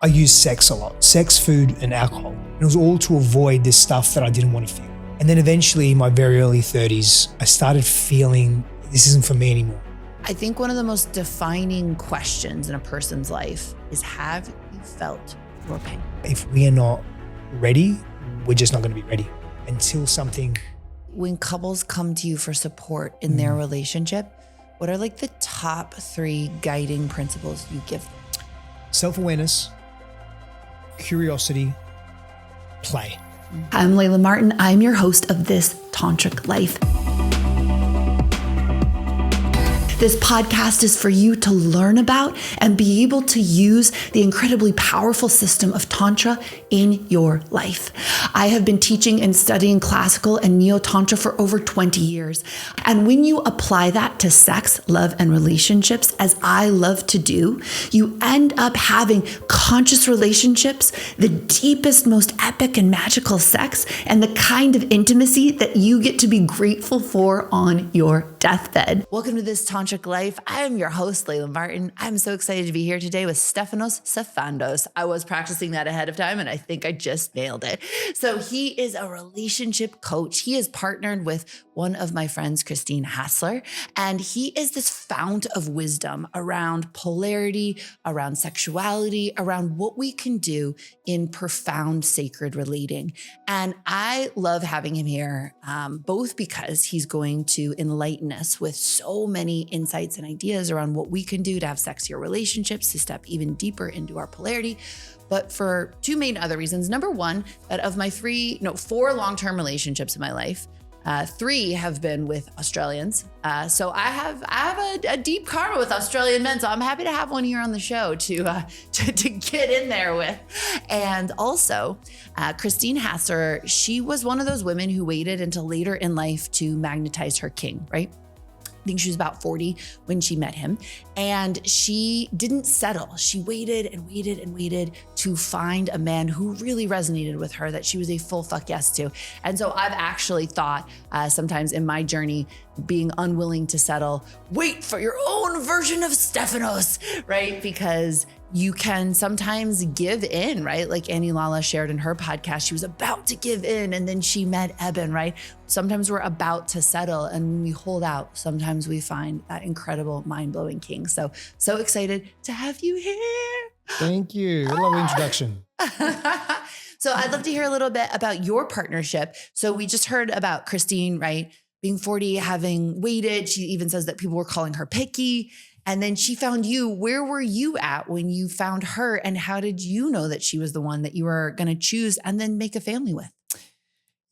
I used sex a lot, sex, food, and alcohol. And it was all to avoid this stuff that I didn't want to feel. And then eventually in my very early 30s, I started feeling this isn't for me anymore. I think one of the most defining questions in a person's life is, have you felt your pain? If we are not ready, we're just not going to be ready until something. When couples come to you for support in their relationship, what are like the top 3 guiding principles you give them? Self-awareness, curiosity, play. I'm Layla Martin. I'm your host of This Tantric Life. This podcast is for you to learn about and be able to use the incredibly powerful system of Tantra in your life. I have been teaching and studying classical and neo-Tantra for over 20 years. And when you apply that to sex, love, and relationships, as I love to do, you end up having conscious relationships, the deepest, most epic and magical sex, and the kind of intimacy that you get to be grateful for on your deathbed. Welcome to This Tantric Life. I am your host, Layla Martin. I'm so excited to be here today with Stefanos Sifandos. I was practicing that ahead of time and I think I just nailed it. So he is a relationship coach. He is partnered with one of my friends, Christine Hasler, and he is this fount of wisdom around polarity, around sexuality, around what we can do in profound sacred relating. And I love having him here, both because he's going to enlighten us with so many insights and ideas around what we can do to have sexier relationships, to step even deeper into our polarity, but for 2 main other reasons. Number one, that of my 4 long-term relationships in my life, 3 have been with Australians. So I have a deep karma with Australian men. So I'm happy to have one here on the show to get in there with. And also, Christine Hasler, she was one of those women who waited until later in life to magnetize her king, right? I think she was about 40 when she met him, and she didn't settle. She waited and waited and waited to find a man who really resonated with her, that she was a full fuck yes to. And so I've actually thought sometimes in my journey, being unwilling to settle, wait for your own version of Stefanos, right? Because you can sometimes give in, right? Like Annie Lala shared in her podcast, she was about to give in and then she met Eben, right? Sometimes we're about to settle, and when we hold out, sometimes we find that incredible, mind-blowing king. So excited to have you here. Thank you. I love the introduction. So I'd love to hear a little bit about your partnership. So we just heard about Christine, right? Being 40, having waited. She even says that people were calling her picky. And then she found you. Where were you at when you found her? And how did you know that she was the one that you were going to choose and then make a family with?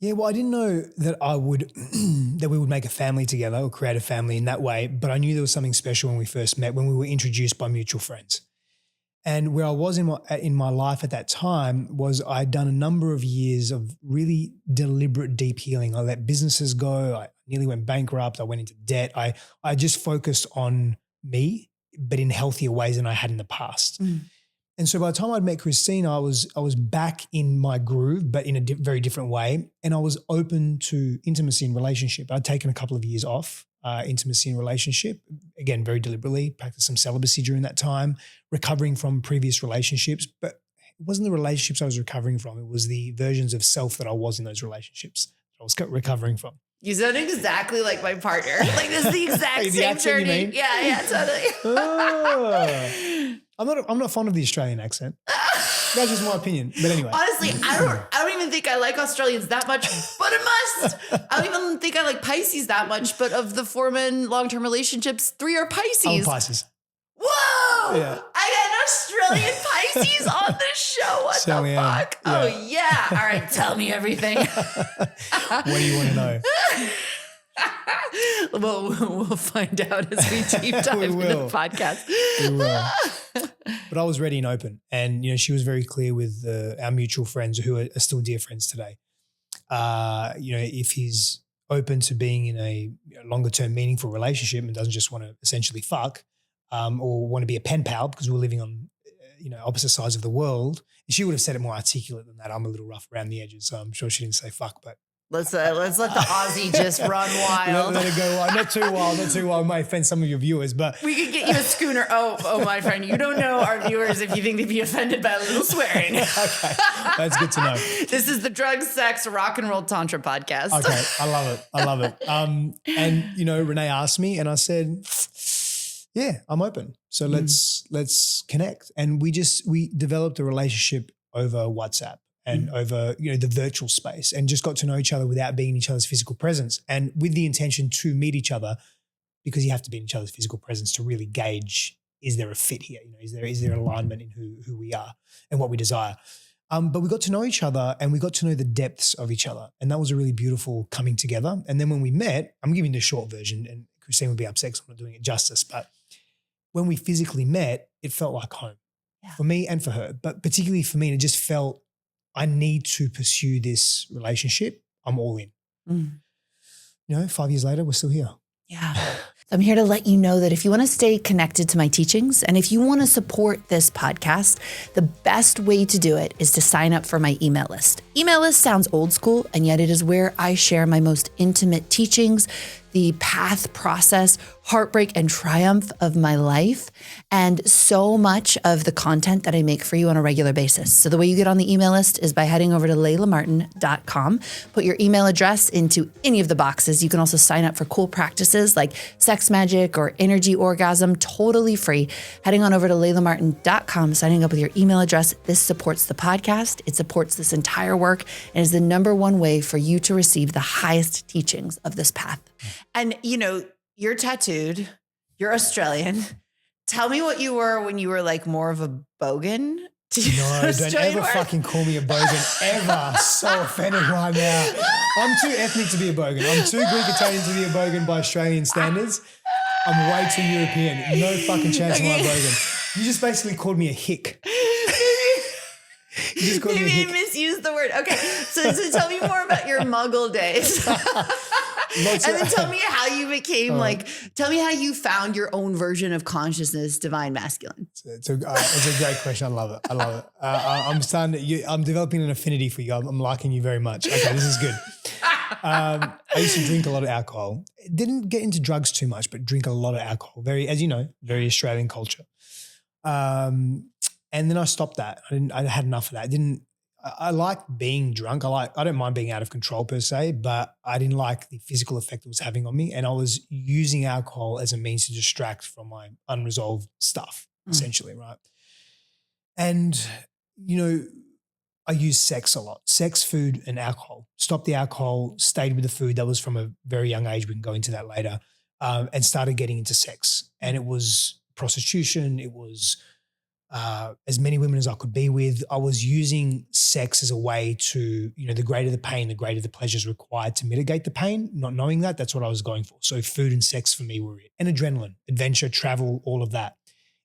Yeah, well, I didn't know that that we would make a family together or create a family in that way. But I knew there was something special when we first met, when we were introduced by mutual friends. And where I was in my life at that time was I'd done a number of years of really deliberate deep healing. I let businesses go. I nearly went bankrupt. I went into debt. I just focused on me, but in healthier ways than I had in the past. And so by the time I'd met Christine, I was back in my groove, but in a very different way. And I was open to intimacy and relationship. I'd taken a couple of years off intimacy and relationship, again, very deliberately, practiced some celibacy during that time, recovering from previous relationships. But it wasn't the relationships I was recovering from. It was the versions of self that I was in those relationships that I was recovering from. You sound exactly like my partner. Like this is the exact same journey. Yeah, totally. I'm not fond of the Australian accent. That's just my opinion. But anyway. Honestly, I don't even think I like Australians that much, but it must. I don't even think I like Pisces that much, but of the 4 men long-term relationships, 3 are Pisces. I'm Pisces. Whoa! Yeah. I got an Australian Pisces on this show. What the fuck? Yeah. Oh yeah. All right, tell me everything. What do you want to know? Well, we'll find out as we deep dive into the podcast. We will. But I was ready and open, and she was very clear with our mutual friends who are still dear friends today. If he's open to being in a longer term, meaningful relationship and doesn't just want to essentially fuck, or want to be a pen pal because we're living on opposite sides of the world. And she would have said it more articulate than that. I'm a little rough around the edges, so I'm sure she didn't say fuck, but Let's let the Aussie just run wild. Let it go wild. Not too wild, not too wild. Might offend some of your viewers, but we could get you a schooner. Oh, my friend, you don't know our viewers if you think they'd be offended by a little swearing. Okay, that's good to know. This is the Drug, Sex, Rock and Roll Tantra podcast. Okay, I love it. And Renee asked me, and I said, yeah, I'm open. So let's connect. And we developed a relationship over WhatsApp and over, the virtual space, and just got to know each other without being in each other's physical presence, and with the intention to meet each other, because you have to be in each other's physical presence to really gauge, is there a fit here? Is there alignment in who we are and what we desire? But we got to know each other, and we got to know the depths of each other. And that was a really beautiful coming together. And then when we met, I'm giving the short version, and Christine would be upset because I'm not doing it justice, but when we physically met, it felt like home for me and for her. But particularly for me, it just felt, I need to pursue this relationship. I'm all in. 5 years later, we're still here. Yeah. So I'm here to let you know that if you want to stay connected to my teachings, and if you want to support this podcast, the best way to do it is to sign up for my email list. Email list sounds old school, and yet it is where I share my most intimate teachings, the path, process, heartbreak, and triumph of my life, and so much of the content that I make for you on a regular basis. So the way you get on the email list is by heading over to laylamartin.com, put your email address into any of the boxes. You can also sign up for cool practices like sex magic or energy orgasm, totally free. Heading on over to laylamartin.com, signing up with your email address. This supports the podcast. It supports this entire work, and is the number one way for you to receive the highest teachings of this path. And you're tattooed, you're Australian. Tell me what you were when you were like more of a bogan. No, don't ever fucking call me a bogan ever. So offended right now. I'm too ethnic to be a bogan. I'm too Greek Italian to be a bogan by Australian standards. I'm way too European. No fucking chance I'm a bogan. You just basically called me a hick. You just called me a hick. Maybe I misused the word. Okay, so tell me more about your Muggle days. And then tell me how you became tell me how you found your own version of consciousness, divine masculine. It's a great question. I love it. I'm developing an affinity for you. I'm liking you very much. Okay, this is good. I used to drink a lot of alcohol. Didn't get into drugs too much, but drink a lot of alcohol. Very Australian culture. And then I stopped that. I had enough of that. I like being drunk. I don't mind being out of control per se, but I didn't like the physical effect it was having on me. And I was using alcohol as a means to distract from my unresolved stuff, essentially, right? And, I used sex a lot. Sex, food, and alcohol. Stopped the alcohol, stayed with the food. That was from a very young age. We can go into that later. And started getting into sex. And it was prostitution. It was as many women as I could be with. I was using sex as a way to, the greater the pain, the greater the pleasures required to mitigate the pain. Not knowing that, that's what I was going for. So food and sex for me were it. And adrenaline, adventure, travel, all of that.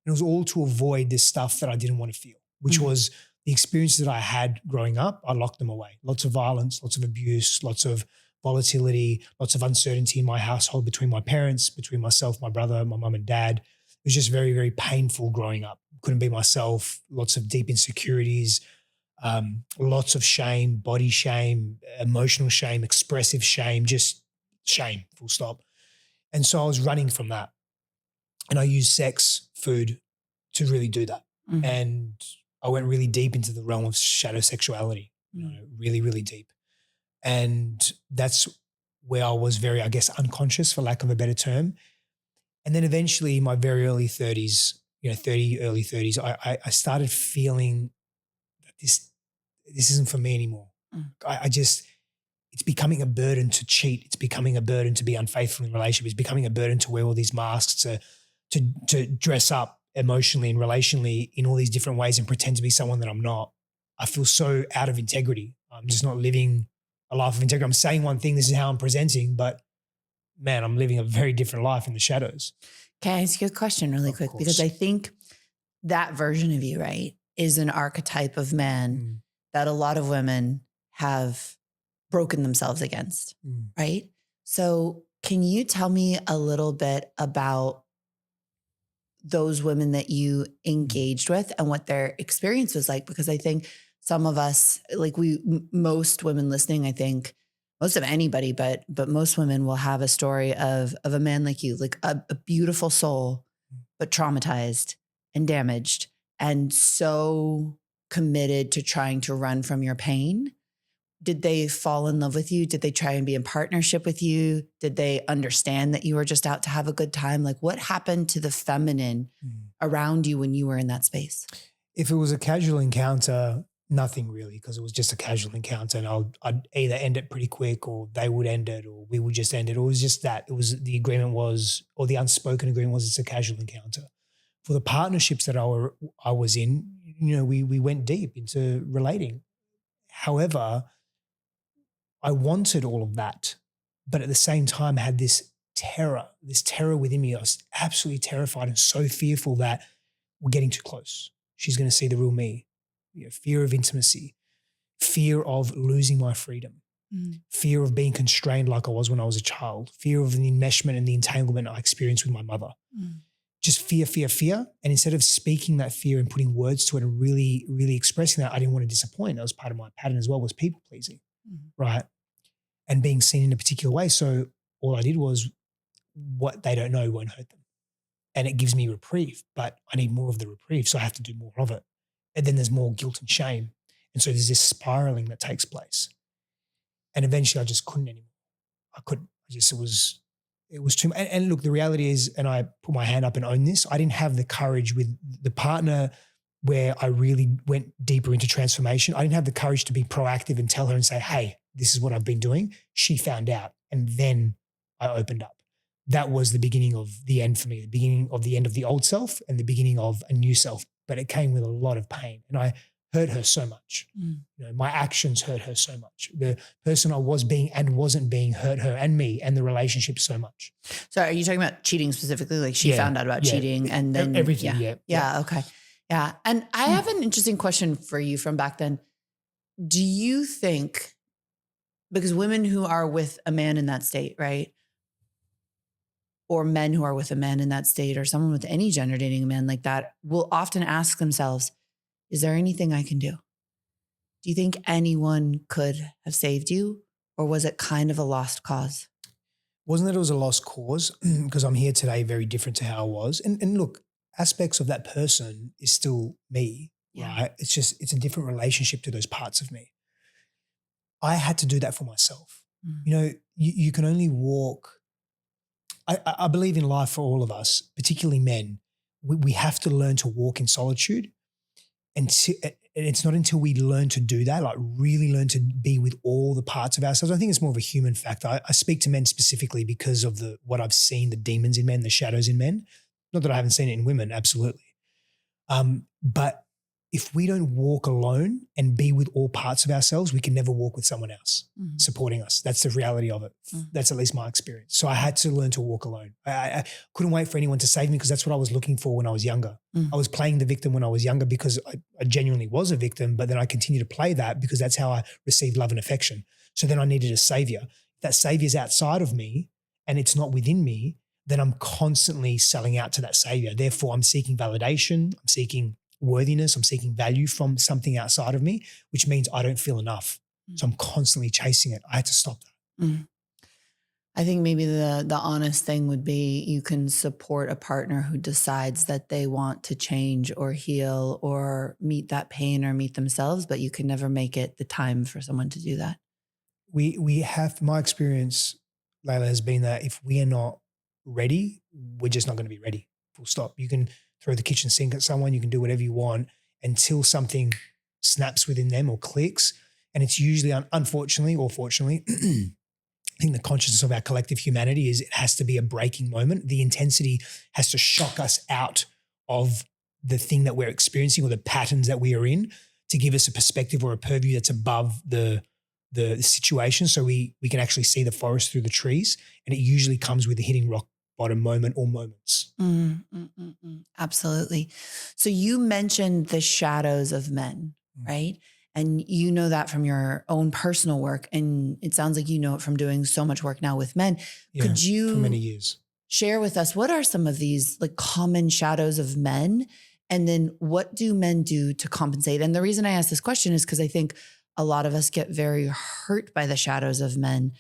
And it was all to avoid this stuff that I didn't want to feel, which was the experiences that I had growing up. I locked them away. Lots of violence, lots of abuse, lots of volatility, lots of uncertainty in my household between my parents, between myself, my brother, my mum and dad. It was just very, very painful growing up. Couldn't be myself, lots of deep insecurities, lots of shame, body shame, emotional shame, expressive shame, just shame, full stop. And so I was running from that. And I used sex, food to really do that. And I went really deep into the realm of shadow sexuality, really, really deep. And that's where I was very, unconscious, for lack of a better term. And then eventually in my very early 30s, early 30s, I started feeling that this isn't for me anymore. It's becoming a burden to cheat. It's becoming a burden to be unfaithful in relationships. It's becoming a burden to wear all these masks, to dress up emotionally and relationally in all these different ways and pretend to be someone that I'm not. I feel so out of integrity. I'm just not living a life of integrity. I'm saying one thing, this is how I'm presenting, but man, I'm living a very different life in the shadows. Can I ask you a question really quick? Because I think that version of you, right, is an archetype of man that a lot of women have broken themselves against, right? So can you tell me a little bit about those women that you engaged with and what their experience was like? Because I think some of us, most women listening, I think, most of anybody, but most women will have a story of a man like you, like a beautiful soul, but traumatized and damaged and so committed to trying to run from your pain. Did they fall in love with you? Did they try and be in partnership with you? Did they understand that you were just out to have a good time? Like, what happened to the feminine around you when you were in that space? If it was a casual encounter, nothing really, because it was just a casual encounter, and I'd either end it pretty quick, or they would end it, or we would just end it. Or it was just that. It was the agreement was, or the unspoken agreement was, it's a casual encounter. For the partnerships that I was in, we went deep into relating. However, I wanted all of that, but at the same time had this terror within me. I was absolutely terrified and so fearful that we're getting too close. She's going to see the real me. Fear of intimacy, fear of losing my freedom, fear of being constrained like I was when I was a child, fear of the enmeshment and the entanglement I experienced with my mother. Just fear. And instead of speaking that fear and putting words to it and really, really expressing that, I didn't want to disappoint. That was part of my pattern as well, was people pleasing, right? And being seen in a particular way. So all I did was, what they don't know won't hurt them. And it gives me reprieve, but I need more of the reprieve. So I have to do more of it. And then there's more guilt and shame. And so there's this spiraling that takes place. And eventually I just couldn't anymore. I couldn't. It was too much. And look, the reality is, and I put my hand up and own this, I didn't have the courage with the partner where I really went deeper into transformation. I didn't have the courage to be proactive and tell her and say, hey, this is what I've been doing. She found out. And then I opened up. That was the beginning of the end for me, the beginning of the end of the old self and the beginning of a new self. But it came with a lot of pain. And I hurt her so much. My actions hurt her so much. The person I was being and wasn't being hurt her and me and the relationship so much. So are you talking about cheating specifically? Like she found out about cheating and then everything. Yeah. Okay. Yeah. And I have an interesting question for you from back then. Do you think, because women who are with a man in that state, right? Or men who are with a man in that state, or someone with any gender dating a man like that, will often ask themselves, is there anything I can do? Do you think anyone could have saved you, or was it kind of a lost cause? Wasn't that it was a lost cause? Because I'm here today very different to how I was. And look, aspects of that person is still me, right? It's just, it's a different relationship to those parts of me. I had to do that for myself. You can only walk. I believe in life for all of us, particularly men, we have to learn to walk in solitude. And it's not until we learn to do that, like really learn to be with all the parts of ourselves. I think it's more of a human factor. I speak to men specifically because of what I've seen, the demons in men, the shadows in men. Not that I haven't seen it in women, absolutely. But if we don't walk alone and be with all parts of ourselves, we can never walk with someone else supporting us. That's the reality of it. That's at least my experience. So I had to learn to walk alone. I couldn't wait for anyone to save me, because that's what I was looking for when I was younger. I was playing the victim when I was younger because I genuinely was a victim, but then I continued to play that because that's how I received love and affection. So then I needed a savior. If that savior's outside of me and it's not within me, then I'm constantly selling out to that savior. Therefore, I'm seeking validation. I'm seeking worthiness. I'm seeking value from something outside of me, which means I don't feel enough. So I'm constantly chasing it. I had to stop that. I think maybe the honest thing would be, you can support a partner who decides that they want to change or heal or meet that pain or meet themselves, but you can never make it the time for someone to do that. We have, my experience, Layla, has been that if we are not ready, we're just not going to be ready. Full stop. You can throw the kitchen sink at someone, you can do whatever you want until something snaps within them or clicks. And it's usually, unfortunately or fortunately, I think the consciousness of our collective humanity is it has to be a breaking moment. The intensity has to shock us out of the thing that we're experiencing or the patterns that we are in, to give us a perspective or a purview that's above the situation, so we can actually see the forest through the trees. And it usually comes with a hitting rock bottom moment or moments. Absolutely. So you mentioned the shadows of men, right? And you know that from your own personal work. And it sounds like you know it from doing so much work now with men. Could you for many years share with us, what are some of these like common shadows of men? And then what do men do to compensate? And the reason I ask this question is because I think a lot of us get very hurt by the shadows of men.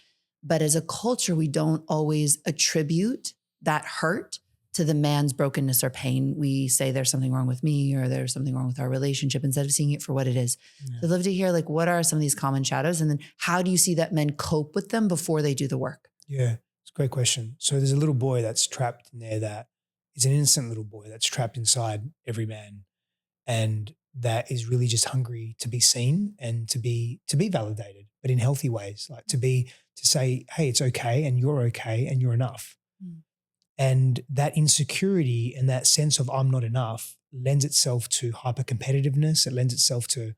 But as a culture, we don't always attribute that hurt to the man's brokenness or pain. We say there's something wrong with me or there's something wrong with our relationship instead of seeing it for what it is. Yeah. I'd love to hear, like, what are some of these common shadows? And then how do you see that men cope with them before they do the work? Yeah, it's a great question. So there's a little boy that's trapped in there that is an innocent little boy that's trapped inside every man. And that is really just hungry to be seen and to be validated, but in healthy ways, like to say, hey, it's okay and you're enough. Mm. And that insecurity and that sense of I'm not enough lends itself to hyper-competitiveness. It lends itself to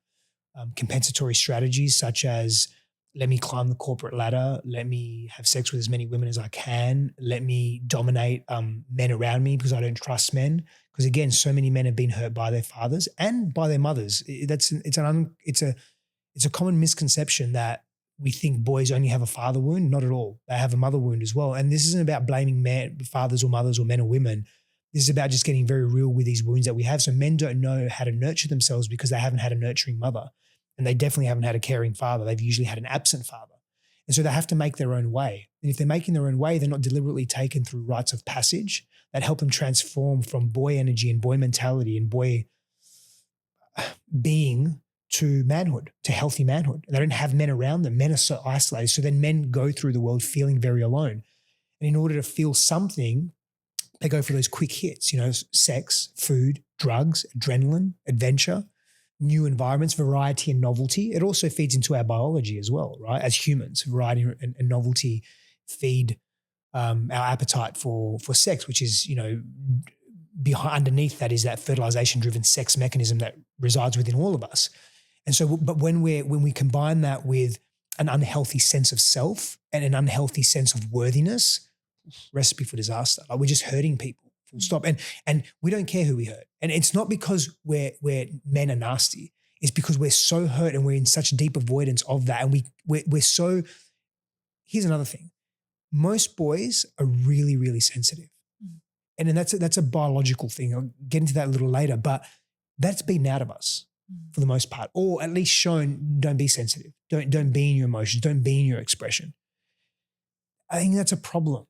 compensatory strategies such as, let me climb the corporate ladder, let me have sex with as many women as I can, let me dominate men around me because I don't trust men. Because again, so many men have been hurt by their fathers and by their mothers. It's a common misconception that we think boys only have a father wound. Not at all. They have a mother wound as well. And this isn't about blaming fathers or mothers or men or women. This is about just getting very real with these wounds that we have. So men don't know how to nurture themselves because they haven't had a nurturing mother. And they definitely haven't had a caring father. They've usually had an absent father. And so they have to make their own way. And if they're making their own way, they're not deliberately taken through rites of passage that help them transform from boy energy and boy mentality and boy being to manhood, to healthy manhood. They don't have men around them. Men are so isolated. So then men go through the world feeling very alone. And in order to feel something, they go for those quick hits, sex, food, drugs, adrenaline, adventure, new environments, variety and novelty. It also feeds into our biology as well, right? As humans, variety and novelty feed our appetite for sex, which is, underneath that is that fertilization-driven sex mechanism that resides within all of us. And so, but when we combine that with an unhealthy sense of self and an unhealthy sense of worthiness, recipe for disaster. Like, we're just hurting people, full stop. And we don't care who we hurt. And it's not because we're men are nasty. It's because we're so hurt and we're in such deep avoidance of that. And we're so. Here's another thing. Most boys are really, really sensitive, and then that's a biological thing. I'll get into that a little later, but that's beaten out of us for the most part, or at least shown. Don't be sensitive. Don't be in your emotions. Don't be in your expression. I think that's a problem.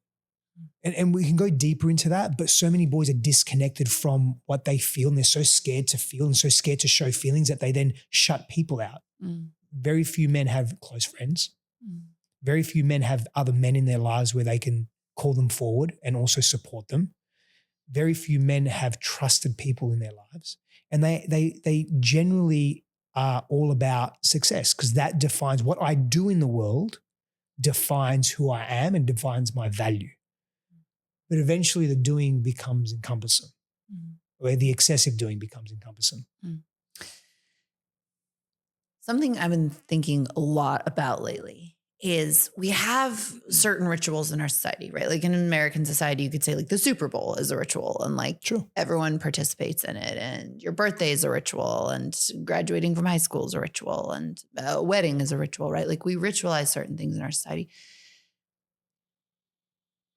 And we can go deeper into that, but so many boys are disconnected from what they feel, and they're so scared to feel and so scared to show feelings that they then shut people out. Very few men have close friends. Very few men have other men in their lives where they can call them forward and also support them. Very few men have trusted people in their lives. And they generally are all about success, because that defines what I do in the world, defines who I am and defines my value. But eventually the doing becomes encompassing, where the excessive doing becomes encompassing. Something I've been thinking a lot about lately is we have certain rituals in our society, right? Like in American society, you could say like the Super Bowl is a ritual, and like everyone participates in it, and your birthday is a ritual, and graduating from high school is a ritual, and a wedding is a ritual, right? Like we ritualize certain things in our society.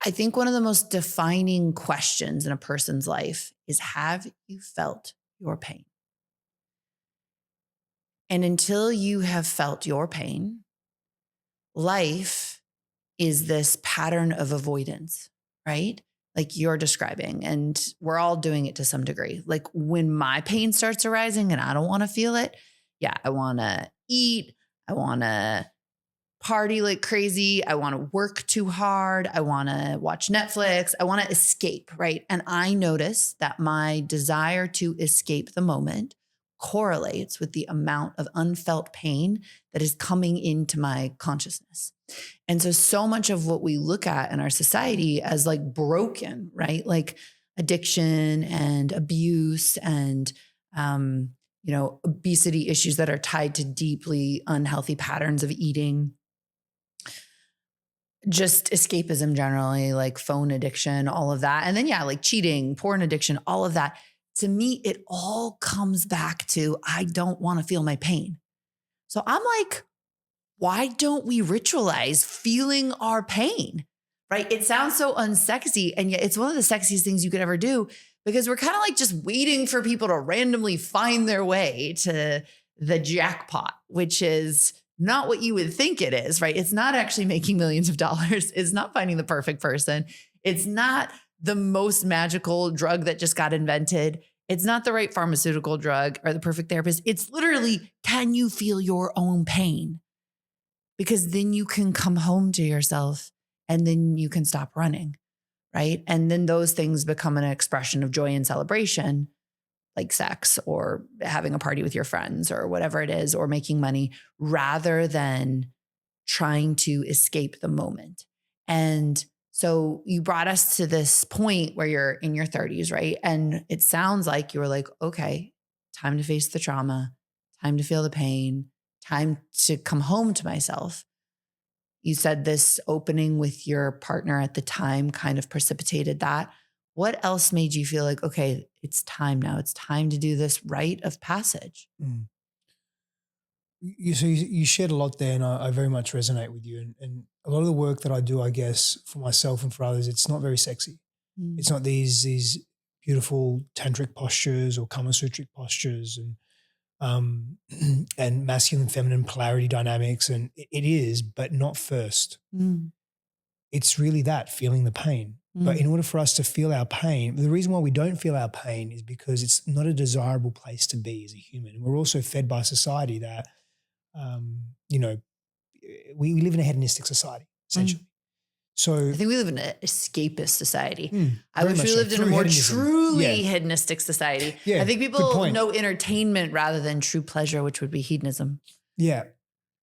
I think one of the most defining questions in a person's life is, have you felt your pain? And until you have felt your pain, life is this pattern of avoidance, right? Like you're describing, and we're all doing it to some degree. Like when my pain starts arising and I don't want to feel it, I want to eat, I want to party like crazy, I want to work too hard, I want to watch Netflix, I want to escape, right? And I notice that my desire to escape the moment correlates with the amount of unfelt pain that is coming into my consciousness. And so much of what we look at in our society as like broken, right? Like addiction and abuse and, obesity issues that are tied to deeply unhealthy patterns of eating, just escapism generally, like phone addiction, all of that. And then, like cheating, porn addiction, all of that. To me, it all comes back to, I don't want to feel my pain. So I'm like, why don't we ritualize feeling our pain, right? It sounds so unsexy, and yet it's one of the sexiest things you could ever do, because we're kind of like just waiting for people to randomly find their way to the jackpot, which is not what you would think it is, right? It's not actually making millions of dollars. It's not finding the perfect person. It's not the most magical drug that just got invented. It's not the right pharmaceutical drug or the perfect therapist. It's literally, can you feel your own pain? Because then you can come home to yourself and then you can stop running, right? And then those things become an expression of joy and celebration, like sex or having a party with your friends or whatever it is, or making money, rather than trying to escape the moment. And so you brought us to this point where you're in your 30s, right? And it sounds like you were like, okay, time to face the trauma, time to feel the pain, time to come home to myself. You said this opening with your partner at the time kind of precipitated that. What else made you feel like, okay, it's time now. It's time to do this rite of passage? Mm. You shared a lot there, and I very much resonate with you. And a lot of the work that I do, I guess, for myself and for others, it's not very sexy. Mm. It's not these beautiful tantric postures or Kama Sutric postures and masculine, feminine polarity dynamics. And it is, but not first. Mm. It's really that, feeling the pain. But in order for us to feel our pain, the reason why we don't feel our pain is because it's not a desirable place to be as a human. And we're also fed by society that, we live in a hedonistic society, essentially. So I think we live in an escapist society. I very wish much we so. lived in a Through more hedonism. truly Yeah. hedonistic society. Yeah, I think good people point. know entertainment rather than true pleasure, which would be hedonism. Yeah,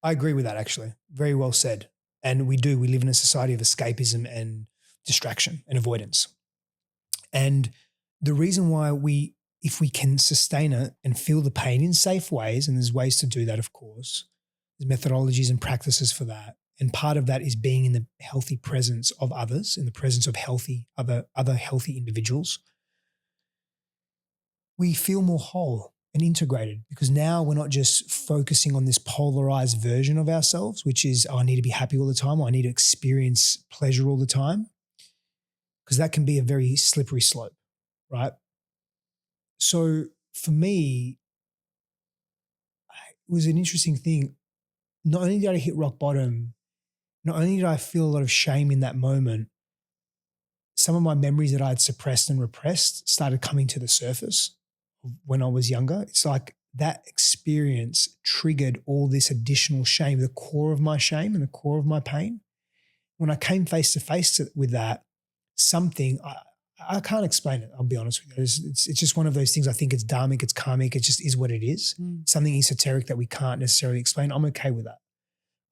I agree with that, actually. Very well said. And we live in a society of escapism and distraction and avoidance. And the reason why if we can sustain it and feel the pain in safe ways, and there's ways to do that, of course, there's methodologies and practices for that. And part of that is being in the healthy presence of others, in the presence of other healthy individuals. We feel more whole and integrated, because now we're not just focusing on this polarized version of ourselves, which is, I need to be happy all the time, or I need to experience pleasure all the time, because that can be a very slippery slope, right? So for me, it was an interesting thing. Not only did I hit rock bottom, not only did I feel a lot of shame in that moment, some of my memories that I had suppressed and repressed started coming to the surface when I was younger. It's like that experience triggered all this additional shame, the core of my shame and the core of my pain. When I came face to face with that, something, I can't explain it, I'll be honest with you. It's just one of those things. I think it's dharmic, it's karmic, it just is what it is. Something esoteric that we can't necessarily explain. I'm okay with that.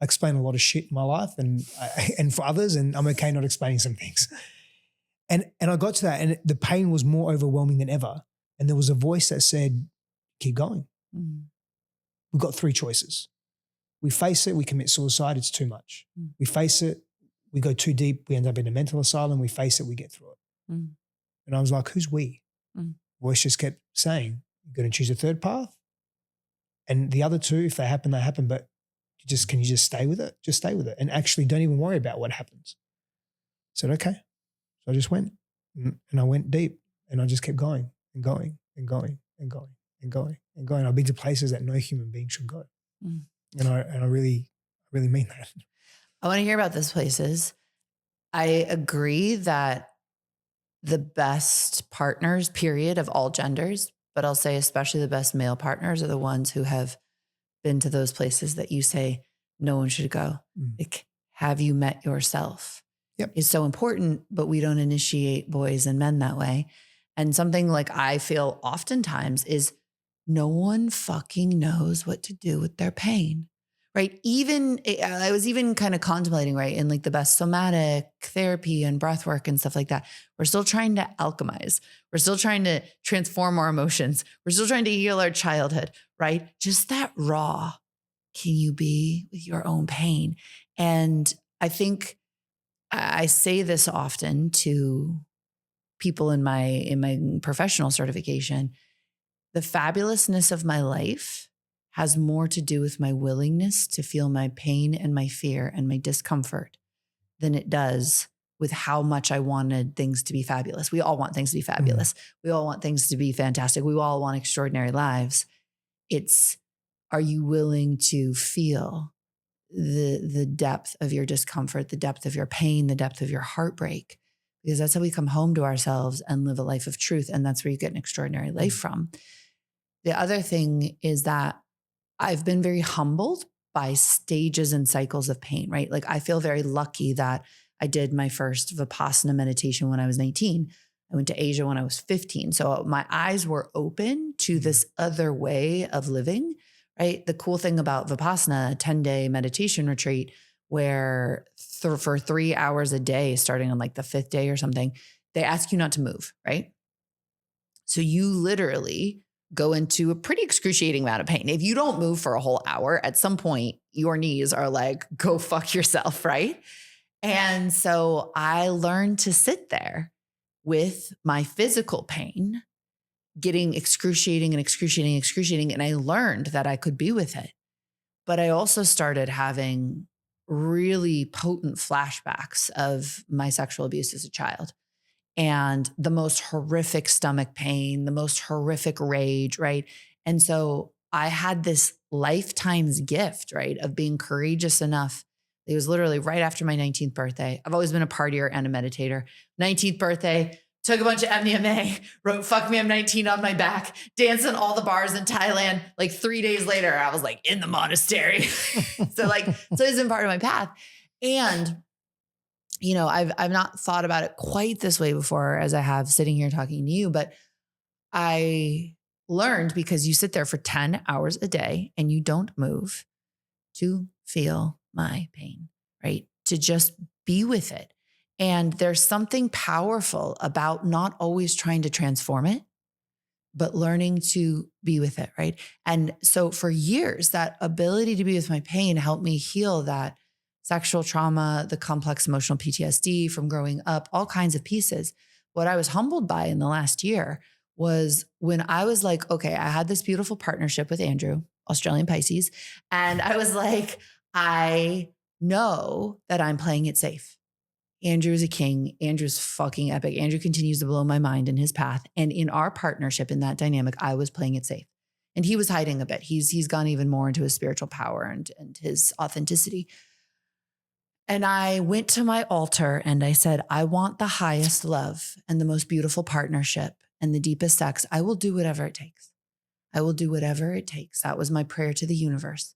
I explain a lot of shit in my life and for others, and I'm okay not explaining some things. And I got to that, and the pain was more overwhelming than ever. And there was a voice that said, keep going. We've got 3 choices. We face it, we commit suicide, it's too much. We face it, we go too deep, we end up in a mental asylum. We face it, we get through it. And I was like, who's we? Voice just kept saying, you're going to choose a third path. And the other 2, if they happen, they happen. But can you just stay with it? Just stay with it. And actually don't even worry about what happens. I said, okay. So I just went and I went deep, and I just kept going and going and going and going and going and going. I've been to places that no human being should go. And I really mean that. I want to hear about those places. I agree that the best partners, period, of all genders, but I'll say especially the best male partners, are the ones who have been to those places that you say no one should go. Like, have you met yourself? Yep. Is so important, but we don't initiate boys and men that way. And something like I feel oftentimes is no one fucking knows what to do with their pain, right? I was even kind of contemplating, right, in like the best somatic therapy and breath work and stuff like that. We're still trying to alchemize. We're still trying to transform our emotions. We're still trying to heal our childhood, right? Just that raw, can you be with your own pain? And I think I say this often to people in my professional certification. The fabulousness of my life has more to do with my willingness to feel my pain and my fear and my discomfort than it does with how much I wanted things to be fabulous. We all want things to be fabulous. We all want things to be fantastic. We all want extraordinary lives. It's are you willing to feel the depth of your discomfort, the depth of your pain, the depth of your heartbreak? Because that's how we come home to ourselves and live a life of truth. And that's where you get an extraordinary life from. The other thing is that I've been very humbled by stages and cycles of pain, right? Like I feel very lucky that I did my first Vipassana meditation when I was 19. I went to Asia when I was 15. So my eyes were open to this other way of living, right? The cool thing about Vipassana, a 10-day meditation retreat where for 3 hours a day, starting on like the 5th day or something, they ask you not to move, right? So you literally go into a pretty excruciating amount of pain. If you don't move for a whole hour, at some point, your knees are like, go fuck yourself, right? And so I learned to sit there with my physical pain, getting excruciating. And I learned that I could be with it. But I also started having really potent flashbacks of my sexual abuse as a child and the most horrific stomach pain, the most horrific rage, right? And so I had this lifetime's gift, right, of being courageous enough. It was literally right after my 19th birthday. I've always been a partier and a meditator. 19th birthday, took a bunch of MDMA, wrote "fuck me, I'm 19" on my back, danced in all the bars in Thailand. Like 3 days later, I was like in the monastery. So it's been part of my path. And, you know, I've not thought about it quite this way before as I have sitting here talking to you, but I learned, because you sit there for 10 hours a day and you don't move, to feel my pain, right? To just be with it. And there's something powerful about not always trying to transform it, but learning to be with it, right? And so for years, that ability to be with my pain helped me heal that sexual trauma, the complex emotional PTSD from growing up, all kinds of pieces. What I was humbled by in the last year was when I was like, okay, I had this beautiful partnership with Andrew, Australian Pisces. And I was like, I know that I'm playing it safe. Andrew's a king. Andrew's fucking epic. Andrew continues to blow my mind in his path. And in our partnership, in that dynamic, I was playing it safe. And he was hiding a bit. He's gone even more into his spiritual power and his authenticity. And I went to my altar and I said, I want the highest love and the most beautiful partnership and the deepest sex. I will do whatever it takes. I will do whatever it takes. That was my prayer to the universe.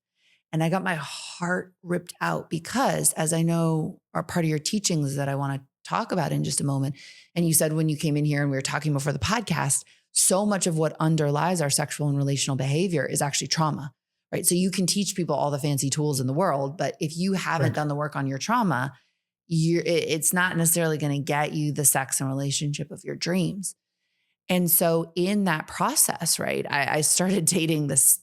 And I got my heart ripped out because, as I know are part of your teachings that I want to talk about in just a moment. And you said when you came in here and we were talking before the podcast, so much of what underlies our sexual and relational behavior is actually trauma, right? So you can teach people all the fancy tools in the world, but if you haven't done the work on your trauma, it's not necessarily going to get you the sex and relationship of your dreams. And so in that process, right, I started dating this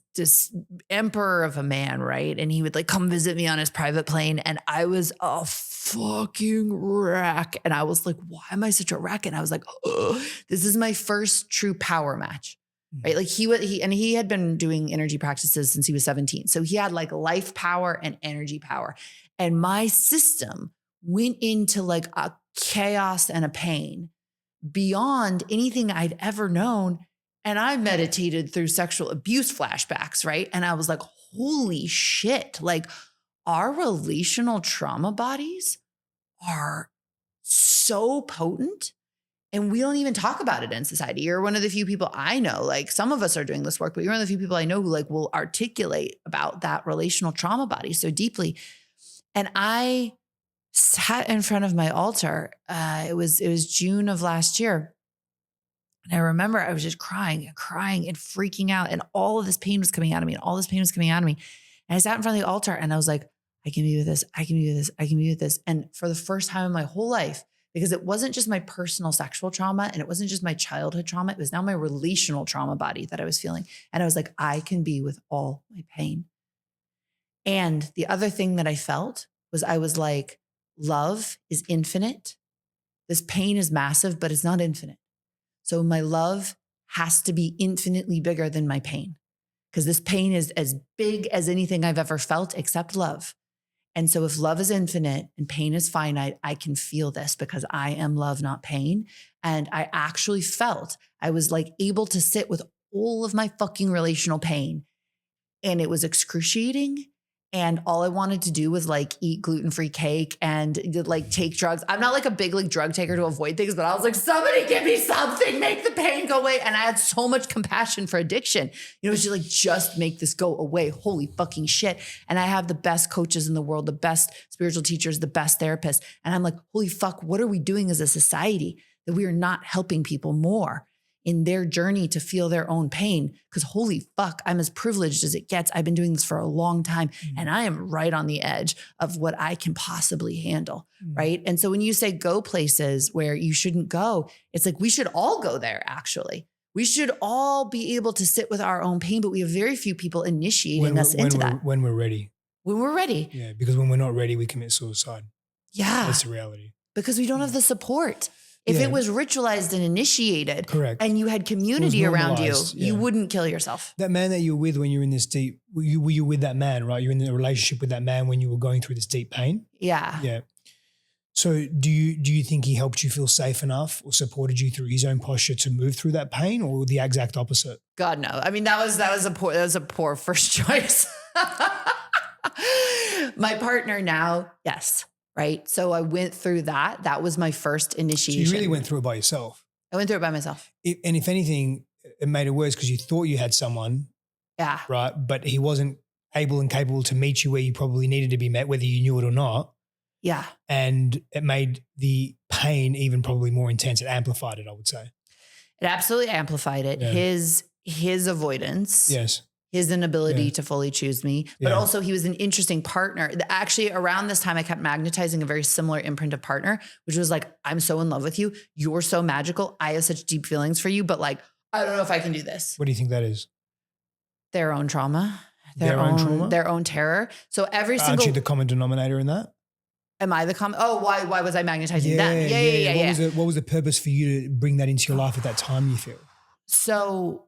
emperor of a man, right? And he would like come visit me on his private plane. And I was a fucking wreck. And I was like, why am I such a wreck? And I was like, oh, this is my first true power match, right? Like he had been doing energy practices since he was 17. So he had like life power and energy power. And my system went into like a chaos and a pain beyond anything I'd ever known. And I meditated through sexual abuse flashbacks, right? And I was like, holy shit, like our relational trauma bodies are so potent and we don't even talk about it in society. You're one of the few people I know, like some of us are doing this work, but you're one of the few people I know who like will articulate about that relational trauma body so deeply. And I sat in front of my altar. It was June of last year. And I remember I was just crying and freaking out. And all of this pain was coming out of me. And I sat in front of the altar and I was like, I can be with this. I can be with this. I can be with this. And for the first time in my whole life, because it wasn't just my personal sexual trauma and it wasn't just my childhood trauma, it was now my relational trauma body that I was feeling. And I was like, I can be with all my pain. And the other thing that I felt was I was like, love is infinite. This pain is massive, but it's not infinite. So my love has to be infinitely bigger than my pain because this pain is as big as anything I've ever felt except love. And so if love is infinite and pain is finite, I can feel this because I am love, not pain. And I actually felt I was like able to sit with all of my fucking relational pain and it was excruciating. And all I wanted to do was like eat gluten-free cake and like take drugs. I'm not like a big like drug taker to avoid things, but I was like, somebody give me something, make the pain go away. And I had so much compassion for addiction. You know, it's just like, just make this go away. Holy fucking shit. And I have the best coaches in the world, the best spiritual teachers, the best therapists. And I'm like, holy fuck, what are we doing as a society that we are not helping people more in their journey to feel their own pain? Because holy fuck, I'm as privileged as it gets. I've been doing this for a long time and I am right on the edge of what I can possibly handle, right? And so when you say go places where you shouldn't go, it's like we should all go there actually. We should all be able to sit with our own pain, but we have very few people initiating us into that. When we're ready. When we're ready. Yeah, because when we're not ready, we commit suicide. Yeah. That's the reality. Because we don't have the support. If it was ritualized and initiated, correct, and you had community around you, yeah, you wouldn't kill yourself. That man that you were with when you're in this deep, were you with that man, right? You're in a relationship with that man when you were going through this deep pain? Yeah. Yeah. So do you think he helped you feel safe enough or supported you through his own posture to move through that pain, or the exact opposite? God, no. I mean, that was a poor first choice. My partner now, yes. Right. So I went through that. That was my first initiation. So you really went through it by yourself. I went through it by myself. And if anything, it made it worse because you thought you had someone. Yeah. Right. But he wasn't able and capable to meet you where you probably needed to be met, whether you knew it or not. Yeah. And it made the pain even probably more intense. It amplified it, I would say. It absolutely amplified it. Yeah. His avoidance. Yes. His inability to fully choose me, but also he was an interesting partner. Actually, around this time, I kept magnetizing a very similar imprint of partner, which was like, I'm so in love with you. You're so magical. I have such deep feelings for you, but like, I don't know if I can do this. What do you think that is? Their own trauma, their own terror. So every single. Aren't you the common denominator in that? Am I the common? Oh, why was I magnetizing them? Yeah. What was the purpose for you to bring that into your life at that time, you feel? So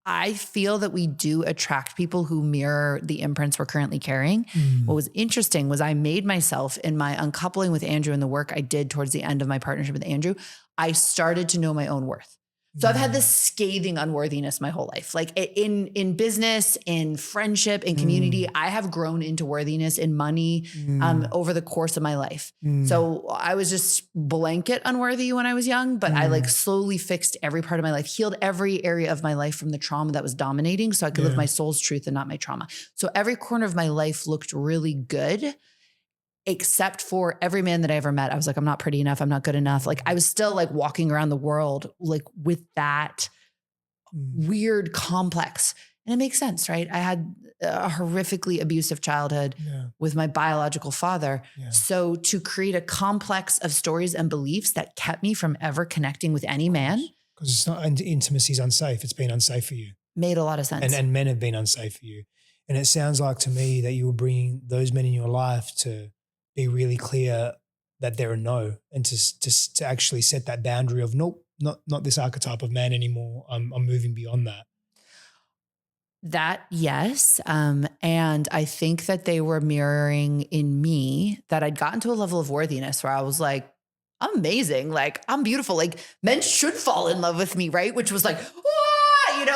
I feel that we do attract people who mirror the imprints we're currently carrying. What was interesting was I made myself, in my uncoupling with Andrew and the work I did towards the end of my partnership with Andrew, I started to know my own worth. So I've had this scathing unworthiness my whole life. Like in business, in friendship, in community, I have grown into worthiness in money over the course of my life. So I was just blanket unworthy when I was young, but I like slowly fixed every part of my life, healed every area of my life from the trauma that was dominating so I could live my soul's truth and not my trauma. So every corner of my life looked really good. Except for every man that I ever met, I was like, I'm not pretty enough. I'm not good enough. Like I was still like walking around the world, like with that weird complex. And it makes sense, right? I had a horrifically abusive childhood with my biological father. So to create a complex of stories and beliefs that kept me from ever connecting with any man. Because it's not, intimacy is unsafe. It's been unsafe for you. Made a lot of sense. And men have been unsafe for you. And it sounds like to me that you were bringing those men in your life to be really clear that they're a no, and to actually set that boundary of nope, not this archetype of man anymore. I'm moving beyond that. That, yes. And I think that they were mirroring in me that I'd gotten to a level of worthiness where I was like, I'm amazing. Like I'm beautiful. Like men should fall in love with me. Right. Which was like,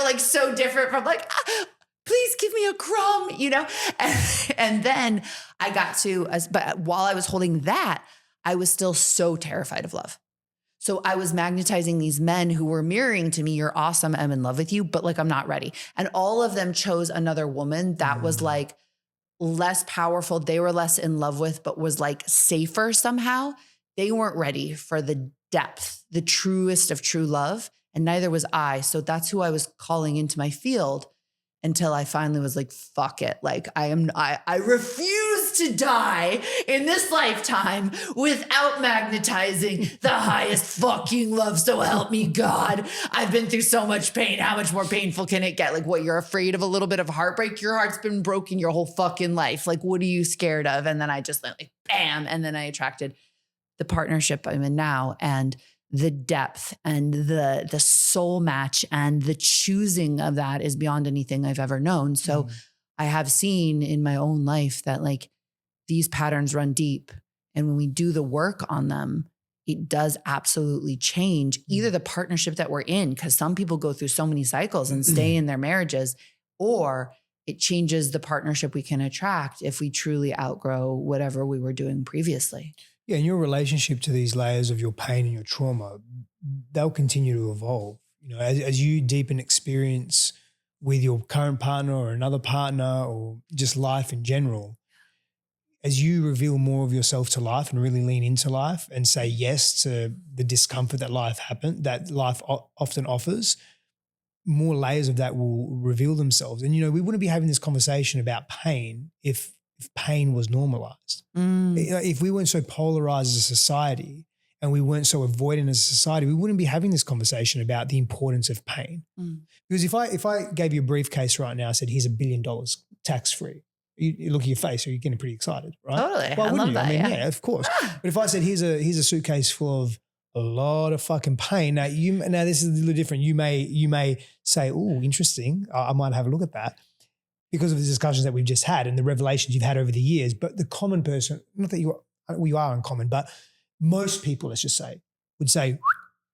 like so different from like, please give me a crumb, And then I got but while I was holding that, I was still so terrified of love. So I was magnetizing these men who were mirroring to me, you're awesome, I'm in love with you, but like, I'm not ready. And all of them chose another woman that was like less powerful. They were less in love with, but was like safer somehow. They weren't ready for the depth, the truest of true love. And neither was I. So that's who I was calling into my field. Until I finally was like, fuck it. Like I refuse to die in this lifetime without magnetizing the highest fucking love. So help me God. I've been through so much pain. How much more painful can it get? Like what, you're afraid of a little bit of heartbreak? Your heart's been broken your whole fucking life. Like, what are you scared of? And then I just went like, bam. And then I attracted the partnership I'm in now. And the depth and the soul match and the choosing of that is beyond anything I've ever known. So I have seen in my own life that like these patterns run deep. And when we do the work on them, it does absolutely change either the partnership that we're in, because some people go through so many cycles and stay in their marriages, or it changes the partnership we can attract if we truly outgrow whatever we were doing previously. Yeah, and your relationship to these layers of your pain and your trauma, they'll continue to evolve. You know, as you deepen experience with your current partner or another partner or just life in general, as you reveal more of yourself to life and really lean into life and say yes to the discomfort that life often offers, more layers of that will reveal themselves. And, you know, we wouldn't be having this conversation about pain if pain was normalized. If we weren't so polarized as a society and we weren't so avoidant as a society, we wouldn't be having this conversation about the importance of pain. Because if I gave you a briefcase right now, I said, here's $1 billion tax-free, you look at your face, you're getting pretty excited, right? Totally. Well, I love that. Yeah, of course. But if I said, here's a suitcase full of a lot of fucking pain. Now this is a little different. You may say, oh, interesting. I might have a look at that because of the discussions that we've just had and the revelations you've had over the years. But the common person, not that you are uncommon, but most people, let's just say, would say,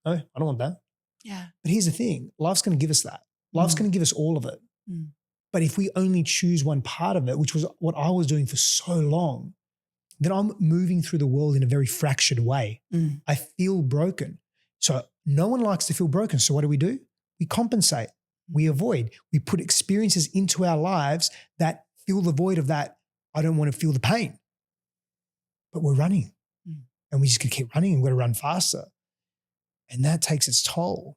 no, I don't want that. Yeah. But here's the thing. Life's going to give us that. Life's going to give us all of it. But if we only choose one part of it, which was what I was doing for so long, then I'm moving through the world in a very fractured way. I feel broken. So no one likes to feel broken. So what do? We compensate. We avoid. We put experiences into our lives that fill the void of that. I don't want to feel the pain. But we're running. And we just got to keep running and we've got to run faster. And that takes its toll.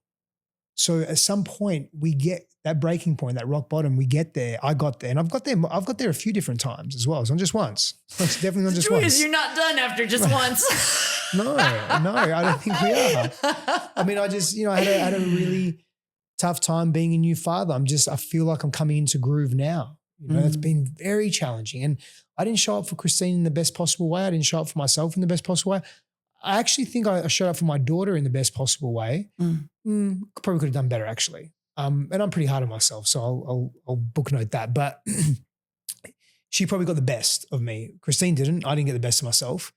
So at some point we get that breaking point, that rock bottom, we get there. I got there and I've got there a few different times as well. It's not just once. It's definitely not just once. You're not done after just once. No, I don't think we are. I mean, I just, I had a really tough time being a new father. I feel like I'm coming into groove now. It's been very challenging. And I didn't show up for Christine in the best possible way. I didn't show up for myself in the best possible way. I actually think I showed up for my daughter in the best possible way. Probably could have done better actually. And I'm pretty hard on myself, so I'll booknote that. But she probably got the best of me. Christine didn't. I didn't get the best of myself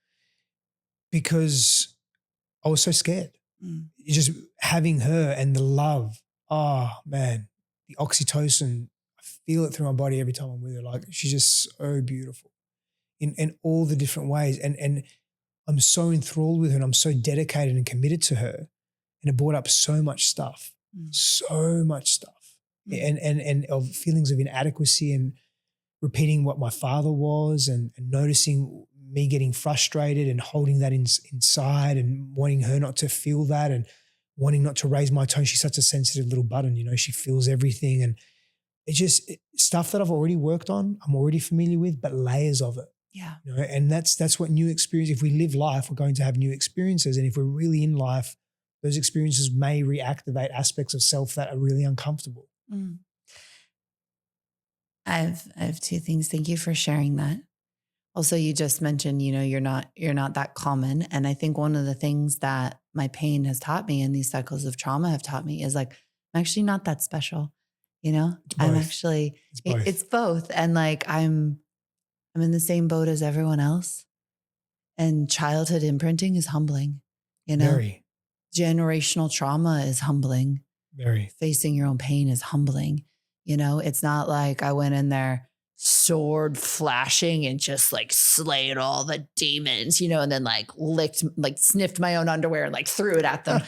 because I was so scared. Just having her and the love. Oh man, the oxytocin, I feel it through my body every time I'm with her. Like she's just so beautiful in all the different ways. And I'm so enthralled with her and I'm so dedicated and committed to her. And it brought up so much stuff. And of feelings of inadequacy and repeating what my father was and noticing me getting frustrated and holding that inside and wanting her not to feel that and wanting not to raise my tone. She's such a sensitive little button, she feels everything. And it's just stuff that I've already worked on, I'm already familiar with, but layers of it. Yeah. And that's what new experience, if we live life, we're going to have new experiences. And if we're really in life, those experiences may reactivate aspects of self that are really uncomfortable. I have two things. Thank you for sharing that. Also, you just mentioned, you're not that common. And I think one of the things that my pain has taught me and these cycles of trauma have taught me is like, I'm actually not that special. I'm actually, it's both. And like, I'm in the same boat as everyone else. And childhood imprinting is humbling, Very. Generational trauma is humbling. Very. Facing your own pain is humbling. It's not like I went in there sword flashing and just like slayed all the demons, and then like sniffed my own underwear and like threw it at them.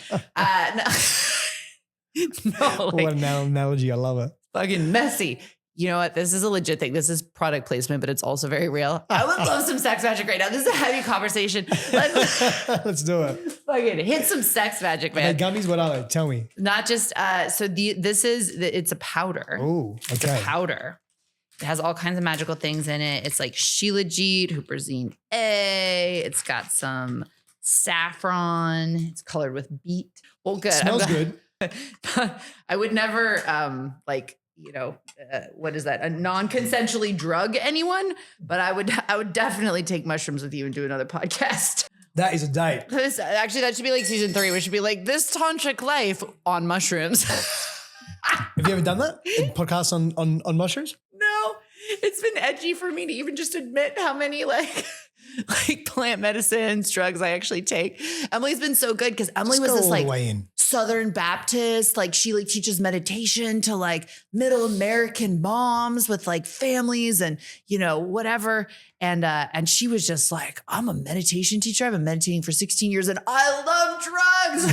No, what an analogy. I love it. Fucking messy. You know what? This is a legit thing. This is product placement, but it's also very real. I would love some sex magic right now. This is a heavy conversation. Let's do it. Fucking hit some sex magic, man. Okay, gummies, what are they? Tell me. Not just, it's a powder. Oh, okay. It's a powder. It has all kinds of magical things in it. It's like shilajit, huperzine A. It's got some saffron. It's colored with beet. Well, good. Smells good. I would never, what is that? A non-consensually drug anyone, but I would definitely take mushrooms with you and do another podcast. That is a date. That should be like season 3. We should be like this tantric life on mushrooms. Have you ever done that? A podcast on mushrooms? No, it's been edgy for me to even just admit how many like plant medicines, drugs I actually take. Emily's been so good because Emily was this like Southern Baptist. Like she like teaches meditation to like middle American moms with like families and, you know, whatever. And she was just like, I'm a meditation teacher. I've been meditating for 16 years and I love drugs.